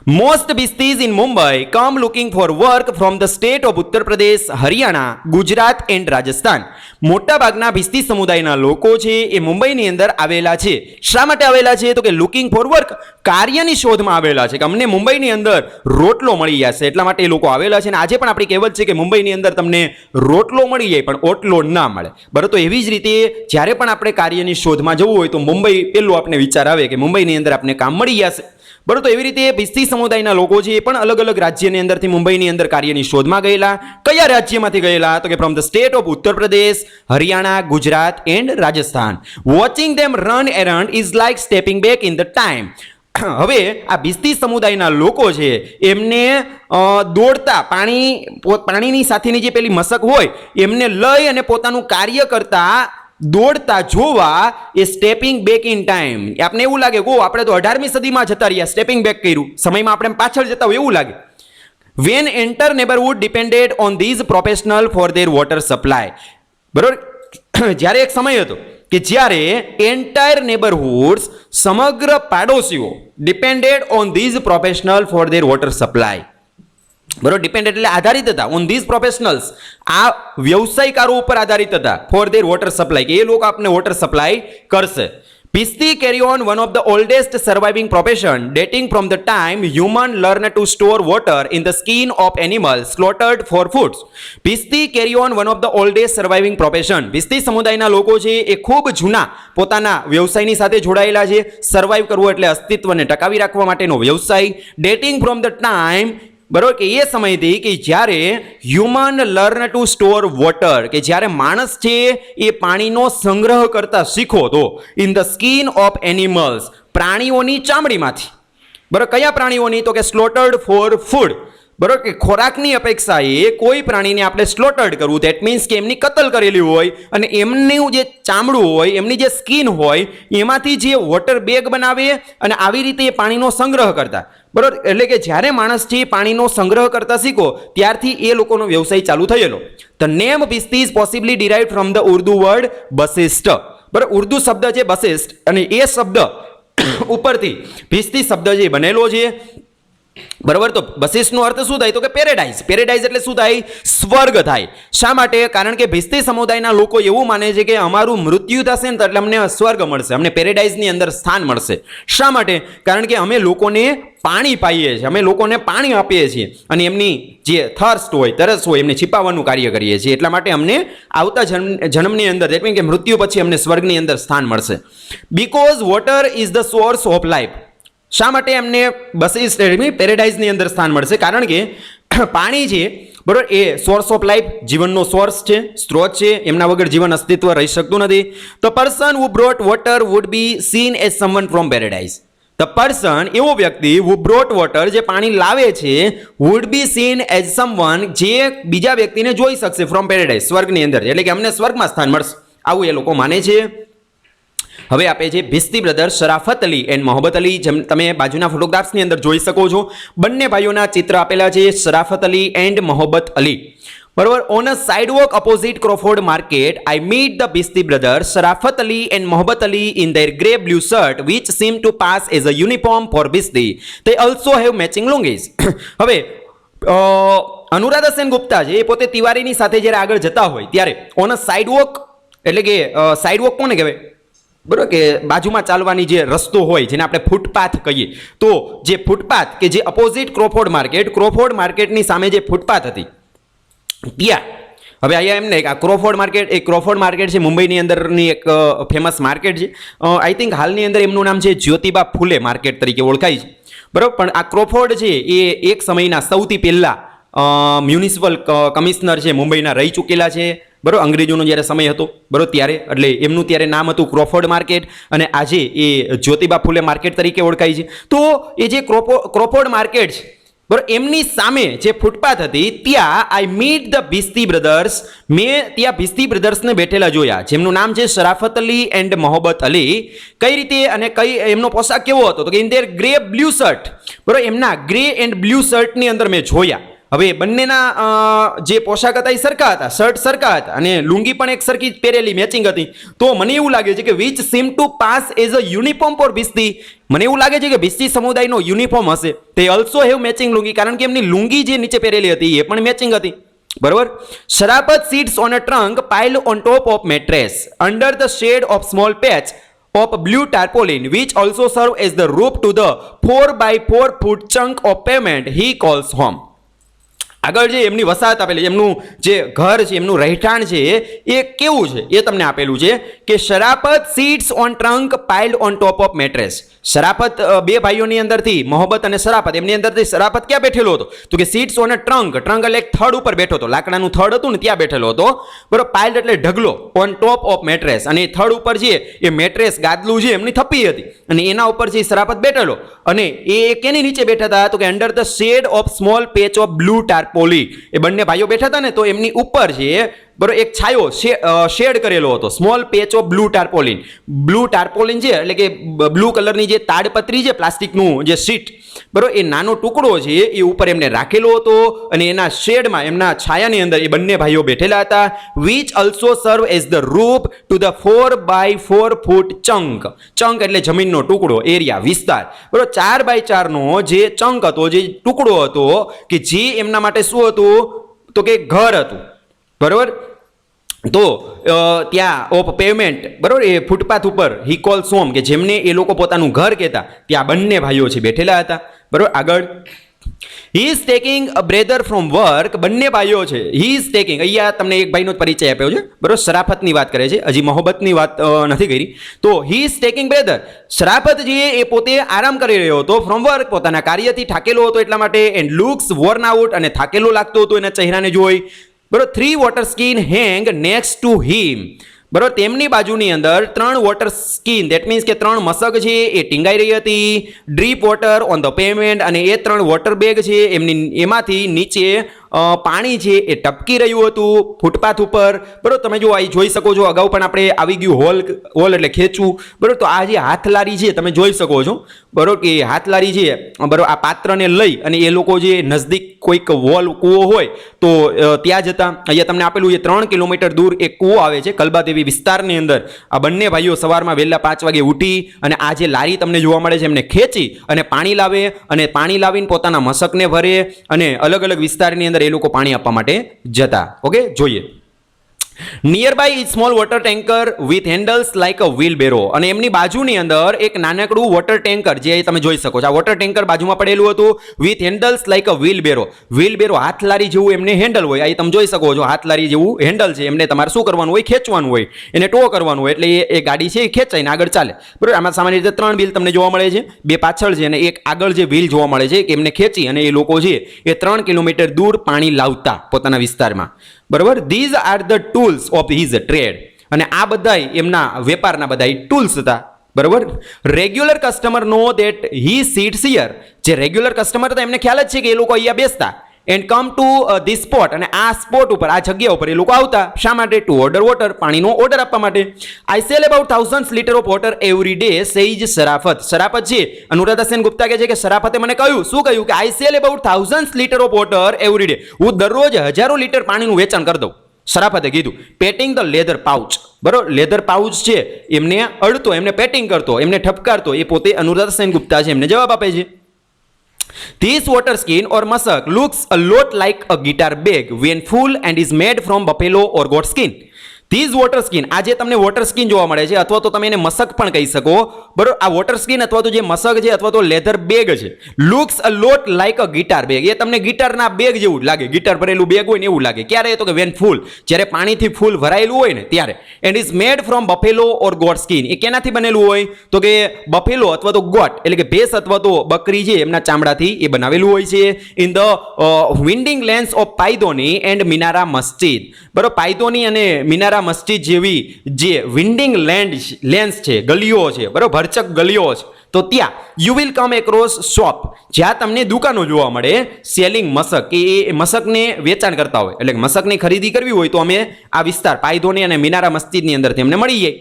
Most Bhistis in Mumbai come looking for work from the state of Uttar Pradesh, Haryana, Gujarat and Rajasthan. મોટાભાગના ભિસ્તી સમુદાયના લોકો છે એ મુંબઈની અંદર આવેલા છે. શા માટે આવેલા છે? તો કે લુકિંગ ફોર વર્ક, કાર્યની શોધમાં આવેલા છે, કે અમને મુંબઈની અંદર રોટલો મળી જશે, એટલા માટે એ લોકો આવેલા છે. અને આજે પણ આપણી કહેવત છે કે મુંબઈની અંદર તમને રોટલો મળી જાય પણ ઓટલો ના મળે. બરાબર, તો એવી જ રીતે જ્યારે પણ આપણે કાર્યની શોધમાં જવું હોય તો મુંબઈ પેલું આપણે વિચાર આવે કે મુંબઈની અંદર આપણે કામ મળી જશે. બરાબર, તો એવી રીતે ભિસ્તી સમુદાયના લોકો છે એ પણ અલગ અલગ રાજ્યની અંદરથી મુંબઈની અંદર કાર્યની શોધમાં ગયેલા. કયા રાજ્યમાંથી ગયેલા? તો કે from the state of Uttar Pradesh, Haryana, Gujarat and Rajasthan. Watching them run errand is like stepping back in the time. હવે આ ભિસ્તી સમુદાયના લોકો છે એમને દોડતા પાણીની સાથેની જે પેલી મશક હોય એમને લઈ અને પોતાનું કાર્ય કરતા દોડતા જોવા એ સ્ટેપિંગ બેક ઇન ટાઈમ. આપણે એવું લાગે કે આપણે તો 18મી સદીમાં જતા રહ્યા, સ્ટેપિંગ બેક કર્યું, સમયમાં આપણે પાછળ જતા હોય એવું લાગે. When enter neighbourhood depended on these professional for their water supply. બરોબર, જ્યારે એક સમય હતો કે જ્યારે એન્ટાયર નેબરહુડ્સ, સમગ્ર પાડોશીઓ, depended on these professional for their water supply. બરોબર, ડિપેન્ડેન્ટ એટલે આધારિત હતા ઓન ધીઝ પ્રોફેશનલ્સ, આ વ્યવસાયકારો ઉપર આધારિત હતા ફોર ધેર વોટર સપ્લાય, કે એ લોકો આપને વોટર સપ્લાય કરશે. Bhisti carry on one of the oldest surviving profession dating from the time human learned to store water in the skin of animals slaughtered for foods. Bhisti carry on one of the oldest surviving profession. Bhisti સમુદાયના લોકો છે એ ખૂબ જૂના પોતાના વ્યવસાયની સાથે જોડાયેલા છે. સર્વાઈવ કરવું એટલે અસ્તિત્વને ટકાવી રાખવા માટેનો વ્યવસાય. ડેટિંગ ફ્રોમ ધ ટાઈમ, બરોબર, કે એ સમયથી કે જ્યારે human learn to store water, કે જ્યારે માણસ છે એ પાણીનો સંગ્રહ કરતા શીખો તો in the skin of animals, પ્રાણીઓની ચામડીમાંથી. બરોબર, કયા પ્રાણીઓની? તો કે સ્લોટર્ડ ફોર ફૂડ. બરોબર, કે ખોરાકની અપેક્ષાએ કોઈ પ્રાણીને આપણે સ્લોટર્ડ કરવું, ધેટ મીન્સ કે એમની કતલ કરેલી હોય અને એમનું જે ચામડું હોય, એમની જે સ્કિન હોય, એમાંથી જે વોટર બેગ બનાવે અને આવી રીતે એ પાણીનો સંગ્રહ કરતા. બરોબર, એટલે કે જ્યારે માણસથી પાણીનો સંગ્રહ કરતા શીખો ત્યારથી એ લોકોનો વ્યવસાય ચાલુ થયેલો. The name bhisti is possibly derived from the Urdu word bahisht. બરોબર, ઉર્દુ શબ્દ છે બસિસ્ટ, અને એ શબ્દ ઉપરથી ભિસ્તી શબ્દ જે બનેલો છે. બરોબર, તો બસિસ્ટનો અર્થ શું થાય? તો કે પેરેડાઇઝ. પેરેડાઇઝ એટલે શું થાય? સ્વર્ગ થાય. શા માટે? કારણ કે ભિસ્તી સમુદાયના લોકો એવું માને છે કે અમારું મૃત્યુ થશે ને તો એટલે અમને સ્વર્ગ મળશે, અમને પેરેડાઇઝની અંદર સ્થાન મળશે. શા માટે? કારણ કે અમે લોકોને પાણી પાઈએ છીએ, અમે લોકોને પાણી આપીએ છીએ અને એમની જે થર્સ્ટ હોય, તરસ હોય, એમને छिपावવાનું કાર્ય કરીએ છીએ. એટલા માટે અમને આવતા જન્મની અંદર, એટલે કે મૃત્યુ પછી અમને સ્વર્ગની અંદર સ્થાન મળશે. Because water is the source of life. શા માટે એમને બસિસ્ટ પેરેડાઇઝની અંદર સ્થાન મળશે? કારણ કે પાણી છે, બરોબર, એ સોર્સ ઓફ લાઈફ, જીવનનો સોર્સ છે, સ્ત્રોત છે, એમના વગર જીવન અસ્તિત્વ રહી શકતું નથી. The person who brought water would be scene as someone from paradise. The person, એવો વ્યક્તિ, હુ બ્રોટ વોટર, જે પાણી લાવે છે, would be scene as someone, જે બીજા વ્યક્તિને જોઈ શકશે ફ્રોમ પેરેડાઇઝ, સ્વર્ગની અંદર, એટલે કે અમને સ્વર્ગમાં સ્થાન મળશે, આવું એ લોકો માને છે. હવે આપે છે ભિસ્તી બ્રધર્સ શરાફત અલી એન્ડ મોહબ્બત અલી. જેમ તમે બાજુના ફોટોગ્રાફ્સની અંદર જોઈ શકો છો, બંને ભાઈઓના ચિત્ર આપેલા છે, શરાફત અલી એન્ડ મોહબ્બત અલી. બરોબર. On a sidewalk opposite Crawford Market I meet the bhisti brothers Sharafat Ali and Mohabbat Ali in their grey blue shirt which seem to pass as a uniform for bhisti. they also have matching lungis. હવે અનુરાધા સેન ગુપ્તા છે એ પોતે તિવારીની સાથે જ્યારે આગળ જતા હોય ત્યારે ઓન અ સાઇડવોક એટલે કે સાઇડવોક કોને કહેવાય, બરોબર, કે બાજુમાં ચાલવાની જે રસ્તો હોય જેને આપણે ફૂટપાથ કહીએ, તો જે ફૂટપાથ કે જે અપોઝિટ ક્રોફોર્ડ માર્કેટની સામે જે ફૂટપાથ હતી ત્યાં, હવે અહીંયા એમ નહીં કે આ ક્રોફોર્ડ માર્કેટ છે મુંબઈની અંદરની એક ફેમસ માર્કેટ છે. આઈ થિંક હાલની અંદર એમનું નામ છે જ્યોતિબા ફૂલે માર્કેટ તરીકે ઓળખાય છે, બરાબર. પણ આ ક્રોફોર્ડ છે એ એક સમયના સૌથી પહેલા મ્યુનિસિપલ કમિશનર છે મુંબઈના રહી ચૂકેલા છે, બરાબર, અંગ્રેજોનો જ્યારે સમય હતો, બરાબર, ત્યારે એટલે એમનું ત્યારે નામ હતું ક્રોફોર્ડ માર્કેટ અને આજે એ જ્યોતિબા ફૂલે માર્કેટ તરીકે ઓળખાય છે. તો એ જે ક્રોફોર્ડ માર્કેટ છે, બરાબર, એમની સામે જે ફૂટપાથ હતી ત્યાં આઈ મીટ ધ બિસ્તી બ્રધર્સ, મેં ત્યાં બિસ્તી બ્રધર્સને બેઠેલા જોયા જેમનું નામ છે શરાફત અલી એન્ડ મોહબ્બત અલી. કઈ રીતે અને એમનો પોશાક કેવો હતો તો કે in their grey blue shirt, બરાબર, એમના ગ્રે એન્ડ બ્લુ શર્ટની અંદર મેં જોયા. હવે બંનેના જે પોશાક હતા એ સરખા હતા, શર્ટ સરખા હતા અને લુંગી પણ એક સરખી પહેરેલી મેચિંગ હતી. તો મને એવું લાગે છે કે which seem to pass as a uniform for bhisti, મને એવું લાગે છે કે બિસ્તી સમુદાયનો યુનિફોર્મ હશે. તે ઓલ્સો હેવ મેચિંગ લુંગી, કારણ કે એમની લુંગી જે નીચે પહેરેલી હતી એ પણ મેચિંગ હતી, બરોબર. Sharafat sits on a trunk piled on top of mattress under the shade of small patch of blue tarpaulin which also serve as the roof to the 4x4 foot chunk of pavement he calls home. આગળ જે એમની વસાહત આપેલી, એમનું જે ઘર છે, એમનું રહેઠાણ છે એ કેવું છે એ તમને આપેલું છે કે Sharafat sits on trunk piled on top of mattress. Sharafat બે ભાઈઓની અંદરથી મોહબ્બત અને શરાફત, એમની અંદરથી શરાફત ક્યાં બેઠેલો હતો તો કે સીટ્સ ઓન અ ટ્રંક એટલે એક થડ ઉપર બેઠો હતો, લાકડાનું થડ હતું ને ત્યાં બેઠેલો હતો, બરોબર. પાઇલ્ડ એટલે ઢગલો, ઓન ટોપ ઓફ મેટ્રેસ, અને થડ ઉપર છે એ મેટ્રેસ ગાદલું છે એમની થપ્પી હતી અને એના ઉપર છે શરાફત બેઠેલો. અને એ કેની નીચે બેઠા હતા તો કે under the shade of small patch of blue tarpaulin. એ બંને ભાઈઓ બેઠા હતા ને તો એમની ઉપર છે બરોબર એક છાયો શેડ કરેલો હતો, small patch of blue tarpaulin. Blue tarpaulin છે એટલે કે બ્લુ કલરની જે તાડપત્રી છે, પ્લાસ્ટિકનું જે શીટ, બરોબર, એ નાનો ટુકડો છે એ ઉપર એમને રાખેલો હતો અને એના શેડમાં, એમના છાયાની અંદર એ બંને ભાઈઓ બેઠેલા હતા. વિચ ઓલ્સો સર્વ as the roof to the 4x4 foot chunk એટલે જમીનનો ટુકડો, એરિયા, વિસ્તાર, બરોબર. 4x4 નો જે ચંક હતો, જે ટુકડો હતો કે જે એમના માટે શું હતું તો કે ઘર હતું, બરોબર. તો ત્યાં ઓફ પેવમેન્ટ, બરોબર, એ ફૂટપાથ ઉપર હી કોલ્સ હોમ કે જેમને એ લોકો પોતાનું ઘર કહેતા, ત્યાં બંને ભાઈઓ છે બેઠેલા હતા, બરોબર. આગળ he is taking a breather from work, બંને ભાઈઓ છે. હી ઇઝ ટેકિંગ, અહીંયા તમને એક ભાઈનો પરિચય આપ્યો છે, બરોબર, શરાફતની વાત કરે છે, હજી મોહબ્બતની વાત નથી કરી. તો હી ઇઝ ટેકિંગ બ્રેધર, શરાફત જે એ પોતે આરામ કરી રહ્યો હતો ફ્રોમ વર્ક, પોતાના કાર્યથી થાકેલો હતો એટલા માટે, એન્ડ લુક્સ વોર્ન આઉટ, અને થાકેલો લાગતો હતો એના ચહેરાને જોઈ, બરોબર. 3 water skin hang next to him, બરોબર. તેમની બાજુની અંદર 3 વોટર સ્કીન, દેટ મીન્સ કે 3 મસક છે એ ટીંગાઈ રહી હતી. Drip water on the pavement, અને એ 3 વોટર બેગ છે એમાંથી નીચે પાણી છે એ ટપકી રહ્યું હતું ફૂટપાથ ઉપર, બરોબર. તમે જો અહીં જોઈ શકો છો, અગાઉ પણ આપણે આવી ગયું હોલ એટલે ખેંચવું, બરોબર. તો આ જે હાથલારી છે તમે જોઈ શકો છો, બરોબર, કે હાથલારી છે, બરોબર, આ પાત્રને લઈ અને એ લોકો જે નજદીક કોઈક કૂવો હોય તો ત્યાં જતા. અહીંયા તમને આપેલું છે 3 કિલોમીટર દૂર એક કૂવો આવે છે કલબાદેવી વિસ્તારની અંદર. આ બંને ભાઈઓ સવારમાં વહેલા 5 વાગે ઉઠી અને આ જે લારી તમને જોવા મળે છે એમને ખેંચી અને પાણી લાવે, અને પાણી લાવીને પોતાના મશકને ભરે અને અલગ અલગ વિસ્તારની અંદર એ લોકો પાણી આપવા માટે જતા. ઓકે, જોઈએ. Nearby is small water tanker with handles like a wheelbarrow, અને એમની બાજુની અંદર એક નાનકડું વોટર ટેન્કર જે તમે જોઈ શકો છો, આ વોટર ટેન્કર બાજુમાં પડેલું હતું. With handles like a wheelbarrow, હાથલારી જેવું એમને હેન્ડલ હોય, અહીં તમે જોઈ શકો છો હાથલારી જેવું હેન્ડલ છે. એમને તમારે શું કરવાનું હોય, ખેંચવાનું હોય, એને ટો કરવાનું હોય, એટલે એ ગાડી છે એ ખેંચાઈને આગળ ચાલે, બરાબર. આમાં સામાન્ય રીતે 3 વ્હીલ તમને જોવા મળે છે, 2 પાછળ છે અને એક આગળ જે વ્હીલ જોવા મળે છે કે એમને ખેંચી અને એ લોકો છે એ 3 કિલોમીટર દૂર પાણી લાવતા પોતાના વિસ્તારમાં, બરોબર. These are the tools of his trade, અને આ બધાય એમના વેપારના બધાય ટૂલ્સ હતા, બરોબર. Regular customer know that he sits here, જે રેગ્યુલર કસ્ટમર હતા એમને ખ્યાલ જ છે કે એ લોકો અહીંયા બેસતા, and come to this spot, અને આ સ્પોટ ઉપર, આ જગ્યા ઉપર એ લોકો આવતા. શા માટે? ટુ ઓર્ડર વોટર, પાણીનો ઓર્ડર આપવા માટે. I sell about thousands litre of water every day, says Sharafat. Sharafat છે, અનુરાધા સેન ગુપ્તા કહે છે કે શરાફતે મને કહ્યું, શું કહ્યું? કે આઈ sell about thousands litre of water every day, હું દરરોજ હજારો લીટર પાણીનું વેચાણ કરી દઉં. શરાફતે કીધું. પેટિંગ ધ લેધર પાઉચ, બરોબર, લેધર પાઉચ છે એમને અડતો, એમને પેટિંગ કરતો, એમને ઠપકારતો, એ પોતે અનુરાધા સેન ગુપ્તા છે, એમને જવાબ આપે છે. This water skin or masak looks a lot like a guitar bag when full and is made from buffalo or goat skin. These water skin, આ જે તમને વોટર સ્કિન જોવા મળે છે, અથવા તો તમે એને મસક પણ કહી શકો, બરોબર. આ વોટર સ્કિન અથવા તો જે મસક છે અથવા તો લેધર બેગ છે, looks a lot like a guitar bag, એ તમને ગિટારના બેગ જેવું જ લાગે, ગિટાર ભરેલું બેગ હોય ને એવું લાગે. ક્યારે? તો કે વેન ફૂલ, જ્યારે પાણીથી ફૂલ ભરાયેલું હોય ને ત્યારે. And is made from buffalo or goat skin, એ કેનાથી બનેલું હોય? તો કે બફેલો અથવા તો ગોટ એટલે કે ભેંસ અથવા તો બકરી છે એમના ચામડાથી એ બનાવેલું હોય છે. In the winding lanes of Pydhonie and Minara Masjid, બરોબર. પાયદોની અને મિનારા મસ્જિદ જેવી જે વિન્ડિંગ લેન્સ છે, ગલીઓ છે, બરોબર, ભરચક ગલીઓ છે, તો ત્યાં you will come across shop, જ્યાં તમને દુકાનો જોવા મળે સેલિંગ મસક, કે એ મસકને વેચાણ કરતા હોય, એટલે મસકની ખરીદી કરવી હોય તો અમે આ વિસ્તાર પાયદોની અને મિનારા મસ્જિદની અંદરથી અમને મળી જાય.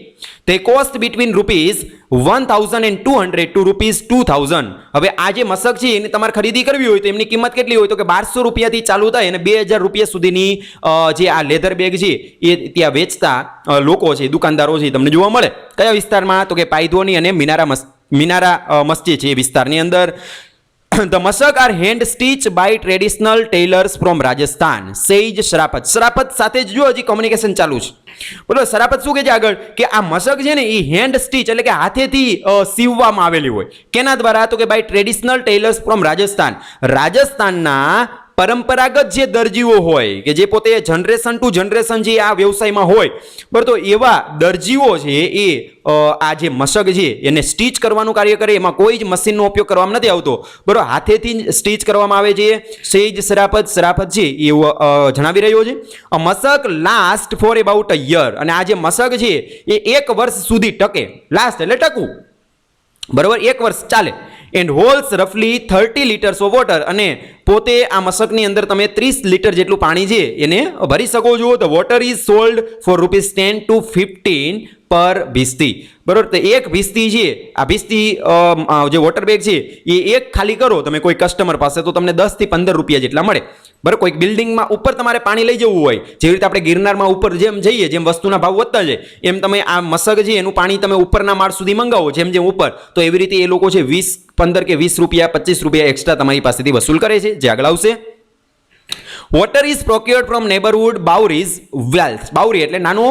તે કોસ્ટ બિટવીન ₹1,200 ટુ ₹2,000. હવે આ જે મસક છે એની તમારે ખરીદી કરવી હોય તો એમની કિંમત કેટલી હોય? તો કે ₹1,200 થી ચાલુ થાય અને ₹2,000 સુધીની જે આ લેધર બેગ છે એ ત્યાં વેચતા લોકો છે, દુકાનદારો છે, તમને જોવા મળે. કયા વિસ્તારમાં? તો કે પાયદોની અને મિનારા મસ્જિદ છે એ વિસ્તારની અંદર. The masak are hand stitched by traditional tailors from Rajasthan, says શરાફત. શરાફત સાથે જ જો હજી કોમ્યુનિકેશન ચાલુ છે, બોલો. શરાફત શું કહે છે આગળ? કે આ મસક છે ને એ હેન્ડ સ્ટીચ એટલે કે હાથેથી સીવવામાં આવેલી હોય. કેના દ્વારા? તો કે by traditional tailors from Rajasthan, રાજસ્થાનના પરંપરાગત જે દરજીઓ હોય કે જે પોતે જનરેશન ટુ જનરેશન જે આ વ્યવસાયમાં હોય, બરાબર, તો એવા દરજીઓ છે એ આ જે મસક છે એને સ્ટીચ કરવાનું કાર્ય કરે. એમાં કોઈ જ મશીનનો ઉપયોગ કરવામાં નથી આવતો, બરાબર, હાથેથી સ્ટીચ કરવામાં આવે છે. સેજ શરાફત છે એવું જણાવી રહ્યો છે. Mashk last for about a year, અને આ જે મસક છે એ 1 વર્ષ સુધી ટકે. લાસ્ટ એટલે ટકવું, બરાબર, 1 વર્ષ ચાલે. એન્ડ હોલ્સ રફલી 30 લીટર્સ ઓફ વોટર, અને પોતે આ મસકની અંદર તમે 30 લીટર જેટલું પાણી છે એને ભરી શકો છો. The water is sold for ₹10 to ₹15 પર ભીસ્તી, બરોબર. તો એક ભીસ્તી છે, આ ભીસ્તી જે વોટર બેગ છે એ એક ખાલી કરો તમે કોઈ કસ્ટમર પાસે તો તમને 10 થી 15 રૂપિયા જેટલા મળે, બરાબર. કોઈક બિલ્ડિંગમાં ઉપર તમારે પાણી લઈ જવું હોય, જેવી રીતે આપણે ગિરનારમાં ઉપર જેમ જઈએ, જેમ વસ્તુના ભાવ વધતા જાય એમ તમે આ મસક છે એનું પાણી તમે ઉપરના માળ સુધી મંગાવો જેમ જેમ ઉપર, તો એવી રીતે એ લોકો છે 20, 15 કે 20 રૂપિયા, 25 રૂપિયા એક્સ્ટ્રા તમારી પાસેથી વસૂલ કરે છે, જે આગળ આવશે. Water is procured from neighbourhood baoris wells. બાઉરી એટલે નાનો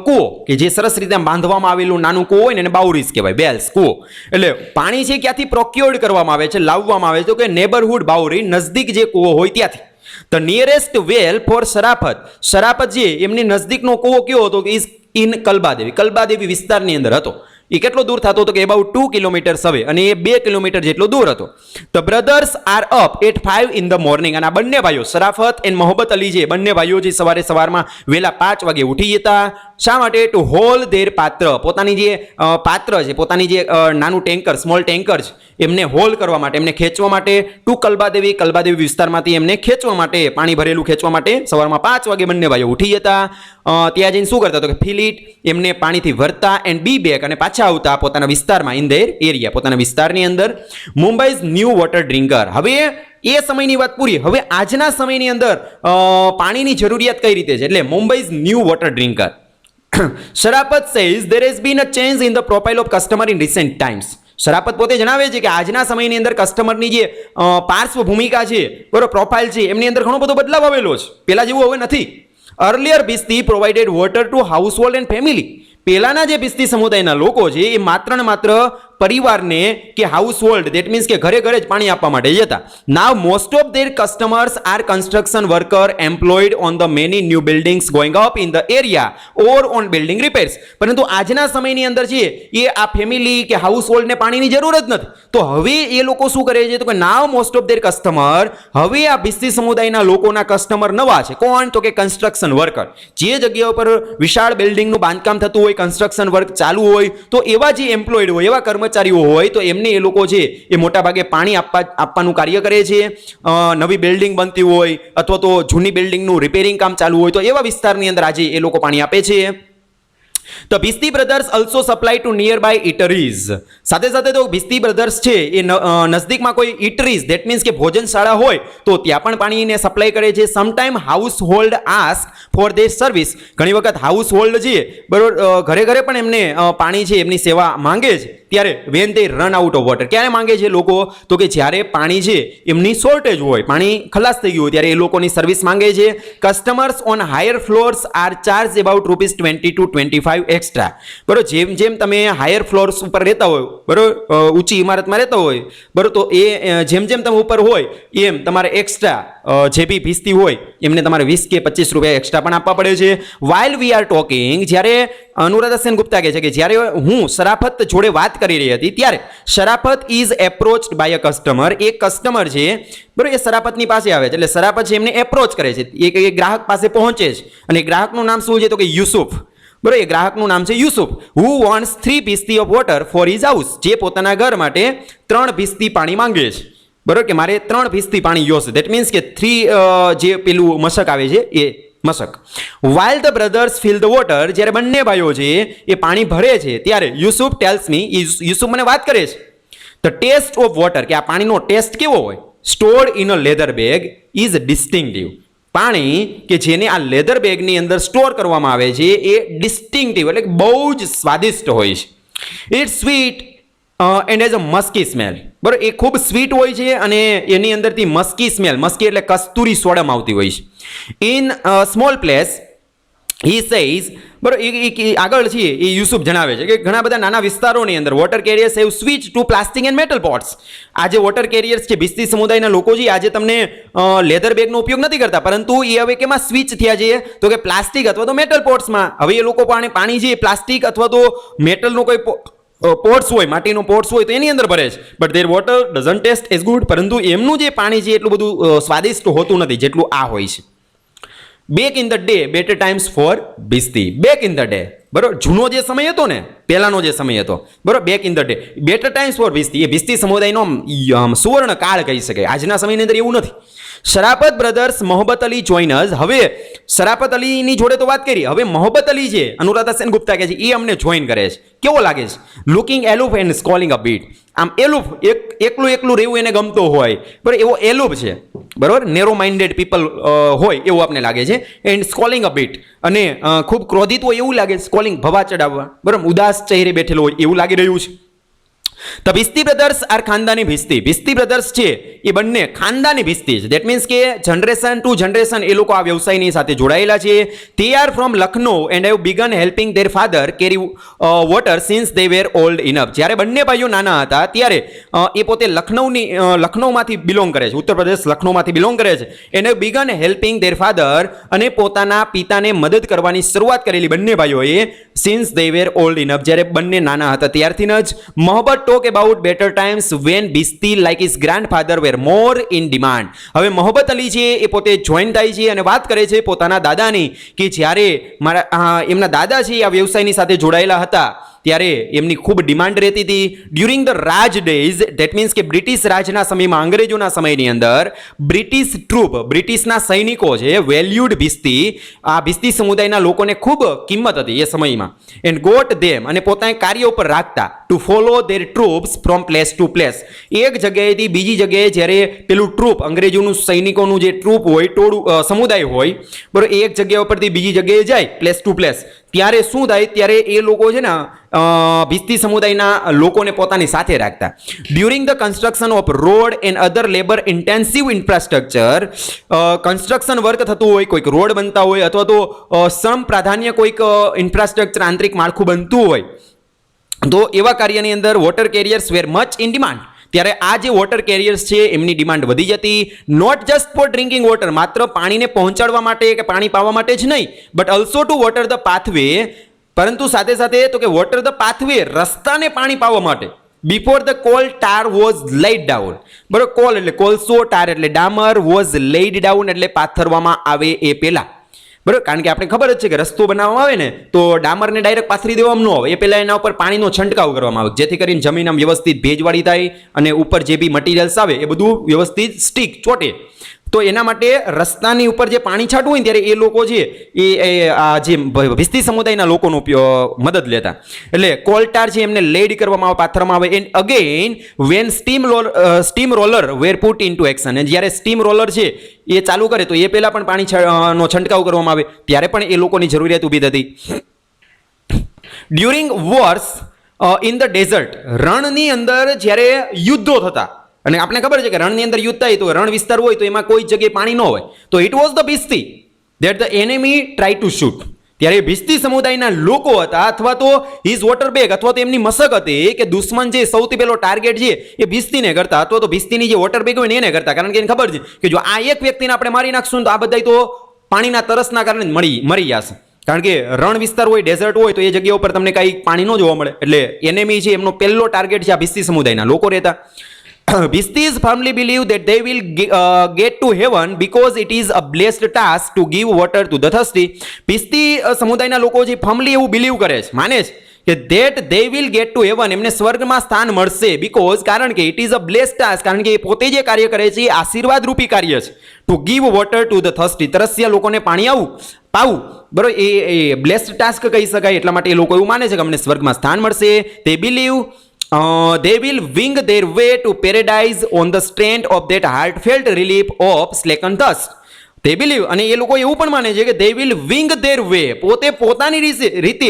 કૂવો કે જે સરસ રીતે બાંધવામાં આવેલું નાનું કૂવો હોય ને એને બાઉરીઝ કહેવાય, વેલ્સ કૂવો. એટલે પાણી છે ક્યાંથી પ્રોક્યોર્ડ કરવામાં આવે છે, લાવવામાં આવે છે, તો કે નેબરહુડ બાઉરી, નજદીક જે કૂવો હોય ત્યાંથી. The nearest well four શરાફત, Sharafat છે એમની નજદીકનો કૂવો કયો હતો? ઇઝ ઇન કલબાદેવી, કલબાદેવી વિસ્તારની અંદર હતો. એ કેટલો દૂર થતો હતો? કે અબાઉટ 2 કિલોમીટર્સ હવે, અને એ 2 કિલોમીટર જેટલો દૂર હતો. The brothers are up at 5 in the morning, અને આ બંને ભાઈઓ શરાફત એન્ડ મોહબ્બત અલી છે, બંને ભાઈઓ જે સવારમાં વહેલા 5 વાગે ઉઠી જતા. શા માટે? ટુ હોલ ધેર પાત્ર, પોતાની જે પાત્ર છે, પોતાની જે નાનું ટેન્કર, સ્મોલ ટેન્કર છે એમને હોલ કરવા માટે, એમને ખેંચવા માટે. ટુ કલબાદેવી, કલબાદેવી વિસ્તારમાંથી એમને ખેંચવા માટે, પાણી ભરેલું ખેંચવા માટે સવારમાં 5 વાગે બંને ભાઈઓ ઉઠી જતા. ત્યાં જઈને શું કરતા? તો કે ફિલ ઇટ, એમને પાણીથી ભરતા, એન્ડ બી બેક, અને પાછા આવતા પોતાના વિસ્તારમાં, ઇન ધેર એરિયા, પોતાના વિસ્તારની અંદર. મુંબઈઝ ન્યૂ વોટર ડ્રિંકર. હવે એ સમયની વાત પૂરી, હવે આજના સમયની અંદર પાણીની જરૂરિયાત કઈ રીતે છે, એટલે Mumbai's new water drinker. Sharafat says there has been a change in the profile of customer in recent times. શરાફત પોતે જણાવે છે કે આજના સમયની અંદર કસ્ટમરની જે પાર્શ્વ ભૂમિકા છે, બરોબર, પ્રોફાઇલ છે, એમની અંદર ઘણો બધો બદલાવ આવેલો છે, પેલા જેવું હવે નથી. Earlier bhisti provided water to household and family. પહેલાના જે બિસ્તી સમુદાયના લોકો છે એ માત્ર ને માત્ર પરિવારને કે હાઉસહોલ્ડ, ધેટ મીન્સ કે ઘરે ઘરે જ પાણી આપવા માટે જતા. Now most of their customers are construction worker employed on the many new buildings going up in the area or on building repairs. પરંતુ આજના સમયની અંદર છે એ આ ફેમિલી કે હાઉસહોલ્ડને પાણીની જરૂર જ નથી. તો હવે એ લોકો શું કરે છે? તો કે નાવ મોસ્ટ ઓફ ધેર કસ્ટમર, હવે આ બિસ્તી સમુદાયના લોકોના કસ્ટમર નવા છે. કોણ? તો કે કન્સ્ટ્રક્શન વર્કર. જે જગ્યા ઉપર વિશાળ બિલ્ડિંગનું બાંધકામ થતું હોય, કન્સ્ટ્રક્શન વર્ક ચાલુ હોય, તો એવા જે એમ્પ્લોયડ હોય, એવા કર્મચારી કર્મચારીઓ હોય તો એમને એ લોકો છે એ મોટાભાગે પાણી આપવાનું કાર્ય કરે છે. નવી બિલ્ડિંગ બનતી હોય અથવા તો જૂની બિલ્ડિંગનું રિપેરિંગ કામ ચાલુ હોય તો એવા વિસ્તારની અંદર આજે એ લોકો પાણી આપે છે. The Bhisti brothers also supply to nearby eateries. સાથે સાથે તો ભિસ્તી બ્રધર્સ છે એ નજદીકમાં કોઈ eateries, that means કે ભોજનશાળા હોય તો ત્યાં પણ પાણીને સપ્લાય કરે છે. Sometime household ask for there service. ઘણી વખત હાઉસહોલ્ડ છે બરોબર ઘરે ઘરે પણ એમને પાણી છે એમની સેવા માંગે છે. ત્યારે when they run out of water, ક્યારે માંગે છે લોકો? તો કે જ્યારે પાણી છે એમની શોર્ટેજ હોય, પાણી ખલાસ થઈ ગયું હોય ત્યારે એ લોકોની સર્વિસ માંગે છે. Customers on higher floors are charge about ₹20 to ₹25 extra. બરોબર, જેમ જેમ તમે હાયર ફ્લોર્સ ઉપર રહેતા હોય, બરોબર ઊંચી ઇમારતમાં રહેતા હોય, બરોબર તો એ જેમ જેમ તમે ઉપર હોય એમ તમારે એક્સ્ટ્રા જે બી ભીસ્તી હોય એમને તમારે 20 કે ₹25 એક્સ્ટ્રા પણ આપવા પડે છે. વાઇલ વી આર ટોકિંગ, જ્યારે અનુરાધા સેન ગુપ્તા કહે છે કે જ્યારે હું શરાફત જોડે વાત કરી રહી હતી ત્યારે શરાફત ઇઝ એપ્રોચ્ડ બાય અ કસ્ટમર. એક કસ્ટમર છે બરોબર એ શરાફતની પાસે આવે છે, એટલે શરાફત છે એમને એપ્રોચ કરે છે, એ ગ્રાહક પાસે પહોંચે છે અને ગ્રાહકનું નામ શું છે તો કે યુસુફ. બરોબર, એ ગ્રાહકનું નામ છે Yusuf. Who wants 3 bhisti of water for his house, જે પોતાના ઘર માટે 3 ભીસ્તી પાણી માંગે છે. બરોબર, કે મારે 3 ભીસ્તી પાણી જોશે. ધેટ મીન્સ કે 3 જે પેલું મશક આવે છે એ મશક. While the brothers fill the water, જ્યારે બંને ભાઈઓ છે એ પાણી ભરે છે ત્યારે યુસુફ ટેલ્સ મી, યુસુફ મને વાત કરે છે, ધ ટેસ્ટ ઓફ વોટર, કે આ પાણીનો ટેસ્ટ કેવો હોય, stored in a leather bag is distinctive. પાણી કે જેને આ લેધર બેગની અંદર સ્ટોર કરવામાં આવે છે એ ડિસ્ટિંક્ટિવ એટલે બહુ જ સ્વાદિષ્ટ હોય છે. It's sweet and as a musky smell. બરાબર, એ ખૂબ સ્વીટ હોય છે અને એની અંદરથી મસ્કી સ્મેલ, મસ્કી એટલે કસ્તુરી સોડમ આવતી હોય છે. In small place he says, બરાબર એ આગળ છે એ યુસુફ જણાવે છે કે ઘણા બધા નાના વિસ્તારોની અંદર water carriers have switch to plastic and metal pots. આ જે વોટર કેરિયર્સ છે ભિસ્તી સમુદાયના લોકો છે આજે તમને લેધર બેગનો ઉપયોગ નથી કરતા, પરંતુ એ હવે કેમાં સ્વિચ થયા છે તો કે પ્લાસ્ટિક અથવા તો મેટલ પોટ્સમાં. હવે એ લોકો પાણી છે પ્લાસ્ટિક અથવા તો મેટલનો કોઈ પોટ્સ હોય, માટીનો પોટ્સ હોય તો એની અંદર ભરે છે. But their water doesn't taste as good, પરંતુ એમનું જે પાણી છે એટલું બધું સ્વાદિષ્ટ હોતું નથી જેટલું આ હોય છે. Back in the day better times for Bhisti. Back in the day, બરોબર જૂનો જે સમય હતો ને, પહેલાનો જે સમય હતો, બરોબર back in the day better times for bhisti, એ ભિસ્તી સમુદાયનો સુવર્ણ કાળ કહી શકાય. આજના સમયની અંદર એવું નથી. Sharafat brothers Mohabbat Ali joiners. હવે શરાફત અલીની જોડે તો વાત કરી, હવે મોહબ્બત અલી છે અનુરાધા સેન ગુપ્તા કહે છે એ અમને જોઈન કરે છે. કેવો લાગે છે? Looking aloof and scowling a bit. આમ એલુફ, એકલું રહેવું એને ગમતો હોય, બરાબર એવો એલુફ છે, બરાબર નેરો માઇન્ડેડ પીપલ હોય એવું આપને લાગે છે. એન્ડ સ્કોલિંગ અ બીટ, અને ખૂબ ક્રોધિત હોય એવું લાગે છે, સ્કોલિંગ ભવા ચડાવવા, બરાબર ઉદાસ ચહેરે બેઠેલો હોય એવું લાગી રહ્યું છે. The bhisti brothers are khandani bhisti. ભિસ્તી બ્રધર્સ છે એ બંને ખાનદાની ભિસ્તી છે. દેટ મીન્સ કે જનરેશન ટુ જનરેશન એ લોકો આ વ્યવસાયની સાથે જોડાયેલા છે. They are from Lucknow and have begun helping their father carry water since they were old enough. જ્યારે બંને ભાઈઓ નાના હતા ત્યારે એ પોતે લખનૌમાંથી બિલોંગ કરે છે, ઉત્તર પ્રદેશ લખનૌમાંથી બિલોંગ કરે છે. એને બિગન હેલ્પિંગ ધેર ફાધર, અને પોતાના પિતાને મદદ કરવાની શરૂઆત કરેલી બંને ભાઈઓએ since they were old enough, જ્યારે બંને નાના હતા ત્યારથી જ. Mohabbat talk about better times when Bhisti like his grandfather were more in demand. હવે મોહબ્બત અલી છે એ પોતે જોઈન થાય છે અને વાત કરે છે પોતાના દાદાની કે જ્યારે એમના દાદા છે આ વ્યવસાયની સાથે જોડાયેલા હતા ત્યારે એમની ખૂબ ડિમાન્ડ રહેતી હતી. During the Raj days, that means કે બ્રિટિશ રાજના સમયમાં, અંગ્રેજોના સમયની અંદર બ્રિટિશ ટ્રુપ, બ્રિટિશના સૈનિકો છે વેલ્યુડ ભિસ્તી, આ ભિસ્તી સમુદાયના લોકોને ખૂબ કિંમત હતી એ સમયમાં. એન્ડ ગોટ ધેમ, અને પોતાના કાર્ય ઉપર રાખતા, to follow their troops from place to place. એક જગ્યાએથી બીજી જગ્યાએ જ્યારે પેલું ટ્રુપ, અંગ્રેજોનું સૈનિકોનું જે ટ્રુપ હોય, ટોળું સમુદાય હોય, બરાબર એક જગ્યા ઉપરથી બીજી જગ્યાએ જાય પ્લેસ ટુ પ્લેસ, ત્યારે શું થાય, ત્યારે એ લોકો છે ને ભિસ્તી સમુદાયના લોકોને પોતાની સાથે રાખતા. During the construction off road and other labour intensive infrastructure, construction work થતું હોય, કોઈક રોડ બનતા હોય અથવા તો શ્રમ પ્રાધાન્ય કોઈક ઇન્ફ્રાસ્ટ્રક્ચર આંતરિક માળખું બનતું હોય, તો એવા કાર્યની અંદર water carriers were much in demand. ત્યારે આ જે વોટર કેરિયર્સ છે એમની ડિમાન્ડ વધી જતી. Not just for drinking water, માત્ર પાણીને પહોંચાડવા માટે કે પાણી પાવા માટે જ નહીં, but also two water the pathway, પરંતુ સાથે સાથે તો કે વોટર ધ પાથવે, રસ્તાને પાણી પાવા માટે. Before the coal tar was laid down, બરોબર કોલ એટલે કોલસો, ટાર એટલે ડામર, વોઝ લેઇડ ડાઉન એટલે પાથરવામાં આવે એ પહેલા. બરાબર, કારણ કે આપણે ખબર જ છે કે રસ્તો બનાવવામાં આવે ને તો ડામરને ડાયરેક્ટ પાથરી દેવામાં ન આવે, એ પહેલાં એના ઉપર પાણીનો છંટકાવ કરવામાં આવે, જેથી કરીને જમીન આમ વ્યવસ્થિત ભેજવાળી થાય અને ઉપર જે બી મટીરિયલ્સ આવે એ બધું વ્યવસ્થિત સ્ટીક ચોટે. તો એના માટે રસ્તાની ઉપર જે પાણી છાંટવું હોય ને ત્યારે એ લોકો છે એ આ જે ભિસ્તી સમુદાયના લોકોનો મદદ લેતા. એટલે કોલટાર છે એમને લેડ કરવામાં આવે, પાથરવામાં આવે. And again when steam roller were put into action, અને જ્યારે સ્ટીમ રોલર છે એ ચાલુ કરે તો એ પહેલાં પણ પાણી નો છંટકાવ કરવામાં આવે, ત્યારે પણ એ લોકોની જરૂરિયાત ઊભી થતી. During wars in the desert, રણની અંદર જ્યારે યુદ્ધો થતા, અને આપણે ખબર છે કે રણની અંદર યુદ્ધ થાય તો રણ વિસ્તાર હોય તો એમાં કોઈ જગ્યાએ પાણી ન હોય, તો it was the Bhisti that the enemy try to shoot. ત્યારે ભિસ્તી સમુદાયના લોકો હતા, અથવા તો હિઝ વોટર બેગ, અથવા તો એમની મશક હતી કે દુશ્મન જે સૌથી પહેલો ટાર્ગેટ છે એ ભિસ્તીને કરતા, અથવા તો ભિસ્તીની જે વોટર બેગ હોય ને એને કરતા. કારણ કે એને ખબર છે કે જો આ એક વ્યક્તિને આપણે મારી નાખશું તો આ બધા તો પાણીના તરસના કારણે મરી જશે. કારણ કે રણ વિસ્તાર હોય, ડેઝર્ટ હોય તો એ જગ્યા ઉપર તમને કાંઈ પાણી ન જોવા મળે. એટલે એનેમી છે એમનો પહેલો ટાર્ગેટ છે આ ભિસ્તી સમુદાયના લોકો રહેતા. Bhistis firmly believe that they will get to heaven because it is a blessed task to give water to the thirsty. Bhisti સમુદાયના લોકો જે ફર્મલી એવું બિલીવ કરે છે, માને છે કે that they will get to heaven, એમને સ્વર્ગમાં સ્થાન મળશે, because કારણ કે it is a blessed task, કારણ કે એ પોતે જે કાર્ય કરે છે એ આશીર્વાદ રૂપી કાર્ય છે. To give water to the thirsty, તરસ્યા લોકોને પાણી પાવું, બરોબર, એ blessed task કહી શકાય. એટલા માટે એ લોકો એવું માને છે કે અમને સ્વર્ગમાં સ્થાન મળશે. They believe they will wing their way to paradise on the strength of that heartfelt relief of slackened thirst. They believe, અને એ લોકો એવું પણ માને છે કે they will wing their way, પોતે પોતાની રીતે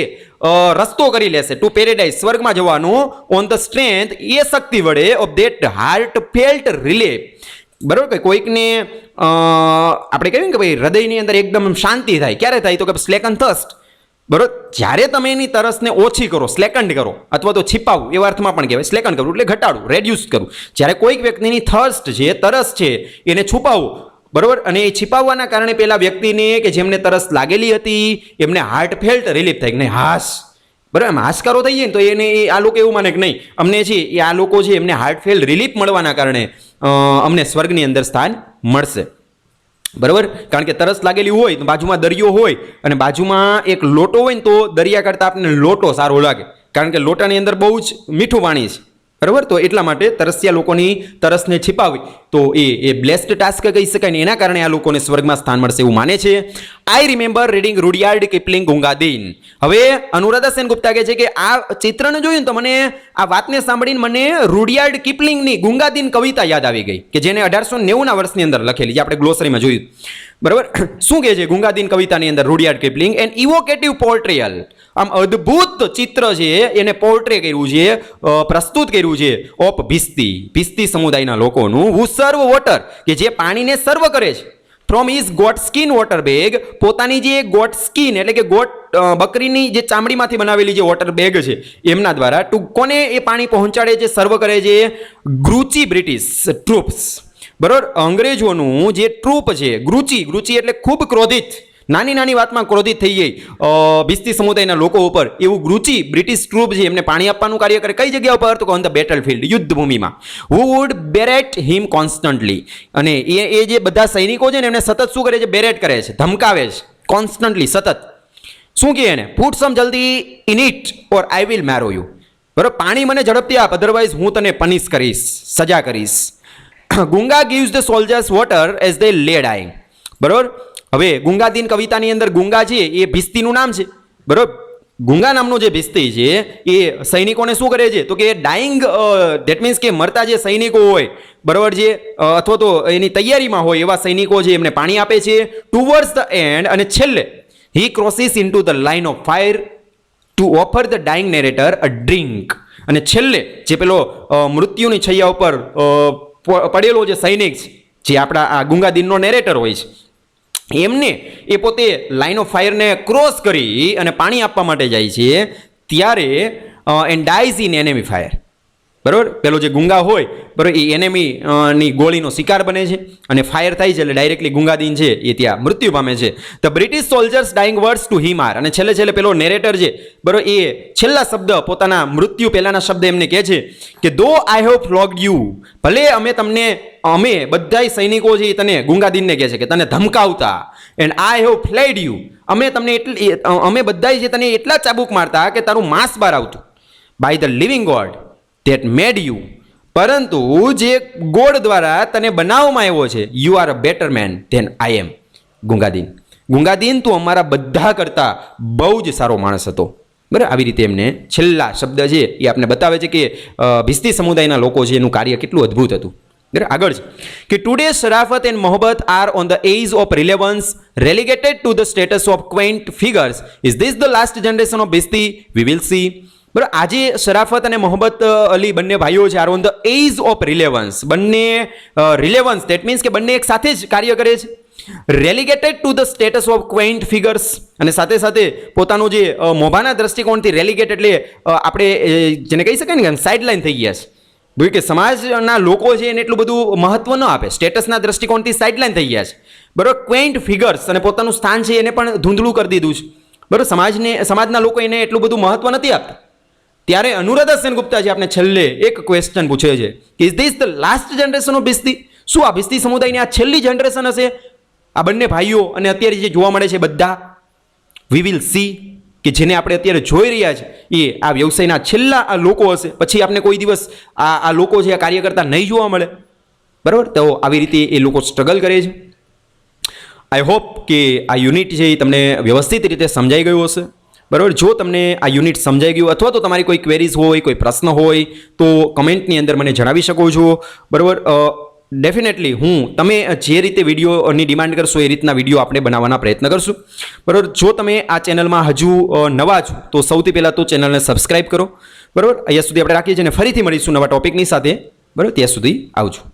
રસ્તો કરી લેશે ટુ પેરેડાઇઝ, સ્વર્ગમાં જવાનું, ઓન ધ સ્ટ્રેન્થ, એ શક્તિ વડે, ઓફ ધેટ હાર્ટફેલ્ટ રિલીફ. બરાબર, કે કોઈકને આપણે કહીએ કે ભાઈ હૃદયની અંદર એકદમ શાંતિ થાય, ક્યારે થાય તો કે સ્લેકન થર્સ્ટ. બરોબર, જ્યારે તમે એની તરસને ઓછી કરો, સ્લેકન્ડ કરો, અથવા તો છીપાવું એવા અર્થમાં પણ કહેવાય. સ્લેકન્ડ કરવું એટલે ઘટાડવું, રેડ્યુસ કરવું. જ્યારે કોઈક વ્યક્તિની થર્સ્ટ છે, તરસ છે, એને છુપાવવું, બરોબર, અને એ छिपाવવાના કારણે પેલા વ્યક્તિને કે જેમને તરસ લાગેલી હતી એમને હાર્ટફેલ્ટ રિલીફ થાય કે નહીં, હાશ, બરાબર, એમ હાશકારો થઈ જાય ને તો એને આ લોકો એવું માને કે નહીં, અમને છે એ આ લોકો છે એમને હાર્ટફેલ્ટ રિલીફ મળવાના કારણે અમને સ્વર્ગની અંદર સ્થાન મળશે. બરાબર, કારણ કે તરસ લાગેલી હોય તો બાજુમાં દરિયો હોય, અને બાજુમાં એક લોટો હોય ને તો દરિયા કરતાં આપણને લોટો સારો લાગે, કારણ કે લોટાની અંદર બહુ જ મીઠું પાણી છે. બરાબર, તો એટલા માટે તરસ્યા લોકોની તરસને छिपाવી તો એ બ્લેસ્ડ ટાસ્ક કહી શકાય ને એના કારણે આ લોકોને સ્વર્ગમાં સ્થાન મળશે એવું માને છે. I remember reading Rudyard Kipling Gunga Din. હવે અનુરાધા સેન ગુપ્તા કહે છે કે આ ચિત્રને જોયું તો મને આ વાતને સાંભળીને મને રૂડિયાર્ડ કિપલિંગની ગુંગાદીન કવિતા યાદ આવી ગઈ, કે જેને 1890ના વર્ષની અંદર લખેલી, જે આપણે ગ્લોસરીમાં જોયું. બરાબર, શું કહે છે ગુંગાદીન કવિતાની અંદર રૂડિયાર્ડ કિપલિંગ? એન ઇવોકેટિવ પોર્ટ્રેયલ, આમ અદ્ભુત ચિત્ર છે એને પોર્ટ્રે કર્યું છે, પ્રસ્તુત કર્યું છે ઓફ ભિસ્તી સમુદાયના લોકોનું, હુ સર્વ વોટર, કે જે પાણીને સર્વ કરે છે, from his goat skin water bag, પોતાની જે ગોટ સ્કિન એટલે કે ગોટ બકરીની જે ચામડીમાંથી બનાવેલી જે વોટર બેગ છે એમના દ્વારા ટુ કોને એ પાણી પહોંચાડે છે, સર્વ કરે છે? ગ્રુચી બ્રિટિશ ટ્રુપ્સ. બરોબર, અંગ્રેજોનું જે ટ્રુપ છે, ગ્રુચી એટલે ખૂબ ક્રોધિત, નાની નાની વાતમાં ક્રોધિત થઈ જાય ભિસ્તી સમુદાયના લોકો ઉપર, એવું ગ્રુચી બ્રિટિશ ટ્રુપ છે એમને પાણી આપવાનું કાર્ય કરે. કઈ જગ્યા ઉપર? તો ઓન ધ બેટલ ફિલ્ડ, યુદ્ધ ભૂમિમાં. હુ વુડ બેરેટ હિમ કોન્સ્ટન્ટલી, અને એ જે બધા સૈનિકો છે ને એમને સતત શું કરે છે? બેરેટ કરે છે, ધમકાવે છે, કોન્સ્ટન્ટલી, સતત. શું કહે એને? Put some jaldi in it or I will marrow you. બરોબર, પાણી મને ઝડપથી આપ, અધરવાઇઝ હું તને પનિશ કરીશ, સજા કરીશ. ગુંગા gives the soldiers water as they lay dying. બરોબર, હવે ગુંગાદીન કવિતાની અંદર ગુંગા છે એ ભિસ્તીનું નામ છે. બરોબર, ગુંગા નામનો જે ભિસ્તી છે એ સૈનિકોને શું કરે છે તો કે ડાઈંગ, ધેટ મીન્સ કે મરતા જે સૈનિકો હોય, બરોબર, જે અથવા તો એની તૈયારીમાં હોય એવા સૈનિકો છે એમને પાણી આપે છે. ટુવર્ડ્સ ધ એન્ડ, અને છેલ્લે he crosses into the line of fire to offer the dying narrator a drink. અને છેલ્લે જે પેલો મૃત્યુની છૈયા ઉપર પડેલો જે સૈનિક છે, જે આપણા આ ગુંગાદીનનો નેરેટર હોય છે, એમને એ પોતે લાઇન ઓફ ફાયરને ક્રોસ કરી અને પાણી આપવા માટે જાય છે, ત્યારે and dyes in enemy fire. બરાબર, પેલો જે ગુંગા હોય બરાબર એ એનેમી ની ગોળીનો શિકાર બને છે અને ફાયર થાય છે એટલે ડાયરેક્ટલી ગુંગાદીન છે એ ત્યાં મૃત્યુ પામે છે. The British soldiers dying words to him are, અને છેલ્લે પેલો નેરેટર છે બરાબર એ છેલ્લા શબ્દ પોતાના મૃત્યુ પહેલાના શબ્દ એમને કહે છે કે દો આઈ હેવ ફ્લોગ્ડ યુ, ભલે અમે બધા સૈનિકો છે એ તને ગુંગાદીનને કહે છે કે તને ધમકાવતા, and I have fled you, અમે બધા છે તને એટલા ચાબુક મારતા કે તારું માંસ બહાર આવતું, by the living god that made you, પરંતુ જે ગોડ દ્વારા તને બનાવવામાં આવ્યો છે, you are a better man than I am. Gunga Din તું અમારા બધા કરતાં બહુ જ સારો માણસ હતો. બરાબર, આવી રીતે એમને છેલ્લા શબ્દ છે એ આપણે બતાવે છે કે ભિસ્તી સમુદાયના લોકો છે એનું કાર્ય કેટલું અદ્ભુત હતું. બરાબર, આગળ છે કે today Sharafat and Mohabbat are on the edge of relevance relegated to the status of quaint figures. Is this the last generation of bhisti? We will see. બરાબર, આજે શરાફત અને મોહબ્બત અલી બંને ભાઈઓ છે, are on the edge of relevance, બંને રિલેવન્સ દેટ મીન્સ કે બંને એક સાથે જ કાર્ય કરે છે. Relegated to the status of quaint figures, અને સાથે સાથે પોતાનું જે મોભાના દ્રષ્ટિકોણથી રેલિગેટ એટલે આપણે જેને કહી શકાય ને કે સાઇડલાઇન થઈ ગયા છે, ભાઈ કે સમાજના લોકો છે એને એટલું બધું મહત્વ ન આપે, સ્ટેટસના દ્રષ્ટિકોણથી સાઇડલાઇન થઈ ગયા છે. બરાબર, ક્વેન્ટ ફિગર્સ અને પોતાનું સ્થાન છે એને પણ ધૂંધળું કરી દીધું છે. બરાબર, સમાજના લોકો એને એટલું બધું મહત્વ નથી આપતા. ત્યારે અનુરાધા સેનગુપ્તા જે આપણે છેલ્લે એક ક્વેશ્ચન પૂછે છે કે is this the last generation of Bhisti? શું આ ભિસ્તી સમુદાયની આ છેલ્લી જનરેશન હશે? આ બંને ભાઈઓ અને અત્યારે જે જોવા મળે છે બધા, વી વિલ સી, કે જેને આપણે અત્યારે જોઈ રહ્યા છે એ આ વ્યવસાયના છેલ્લા આ લોકો હશે. પછી આપણે કોઈ દિવસ આ લોકો છે આ કાર્ય કરતા નહીં જોવા મળે. બરાબર, તો આવી રીતે એ લોકો સ્ટ્રગલ કરે છે. આઈ હોપ કે આ યુનિટ છે એ તમને વ્યવસ્થિત રીતે સમજાઈ ગયું હશે. બરાબર, જો તમને આ યુનિટ સમજાઈ ગયું અથવા તો તમારી કોઈ ક્વેરીઝ હોય, કોઈ પ્રશ્ન હોય તો કમેન્ટની અંદર મને જણાવી શકો છો. બરાબર, ડેફિનેટલી તમે જે રીતે વિડીયોની ડિમાન્ડ કરશો એ રીતના વિડીયો આપણે બનાવવાના પ્રયત્ન કરશું. બરાબર, જો તમે આ ચેનલમાં હજુ નવા છો તો સૌથી પહેલાં તો ચેનલને સબસ્ક્રાઈબ કરો. બરાબર, અહીંયા સુધી આપણે રાખીએ છીએ અને ફરીથી મળીશું નવા ટોપિકની સાથે. બરાબર, ત્યાં સુધી આવજો.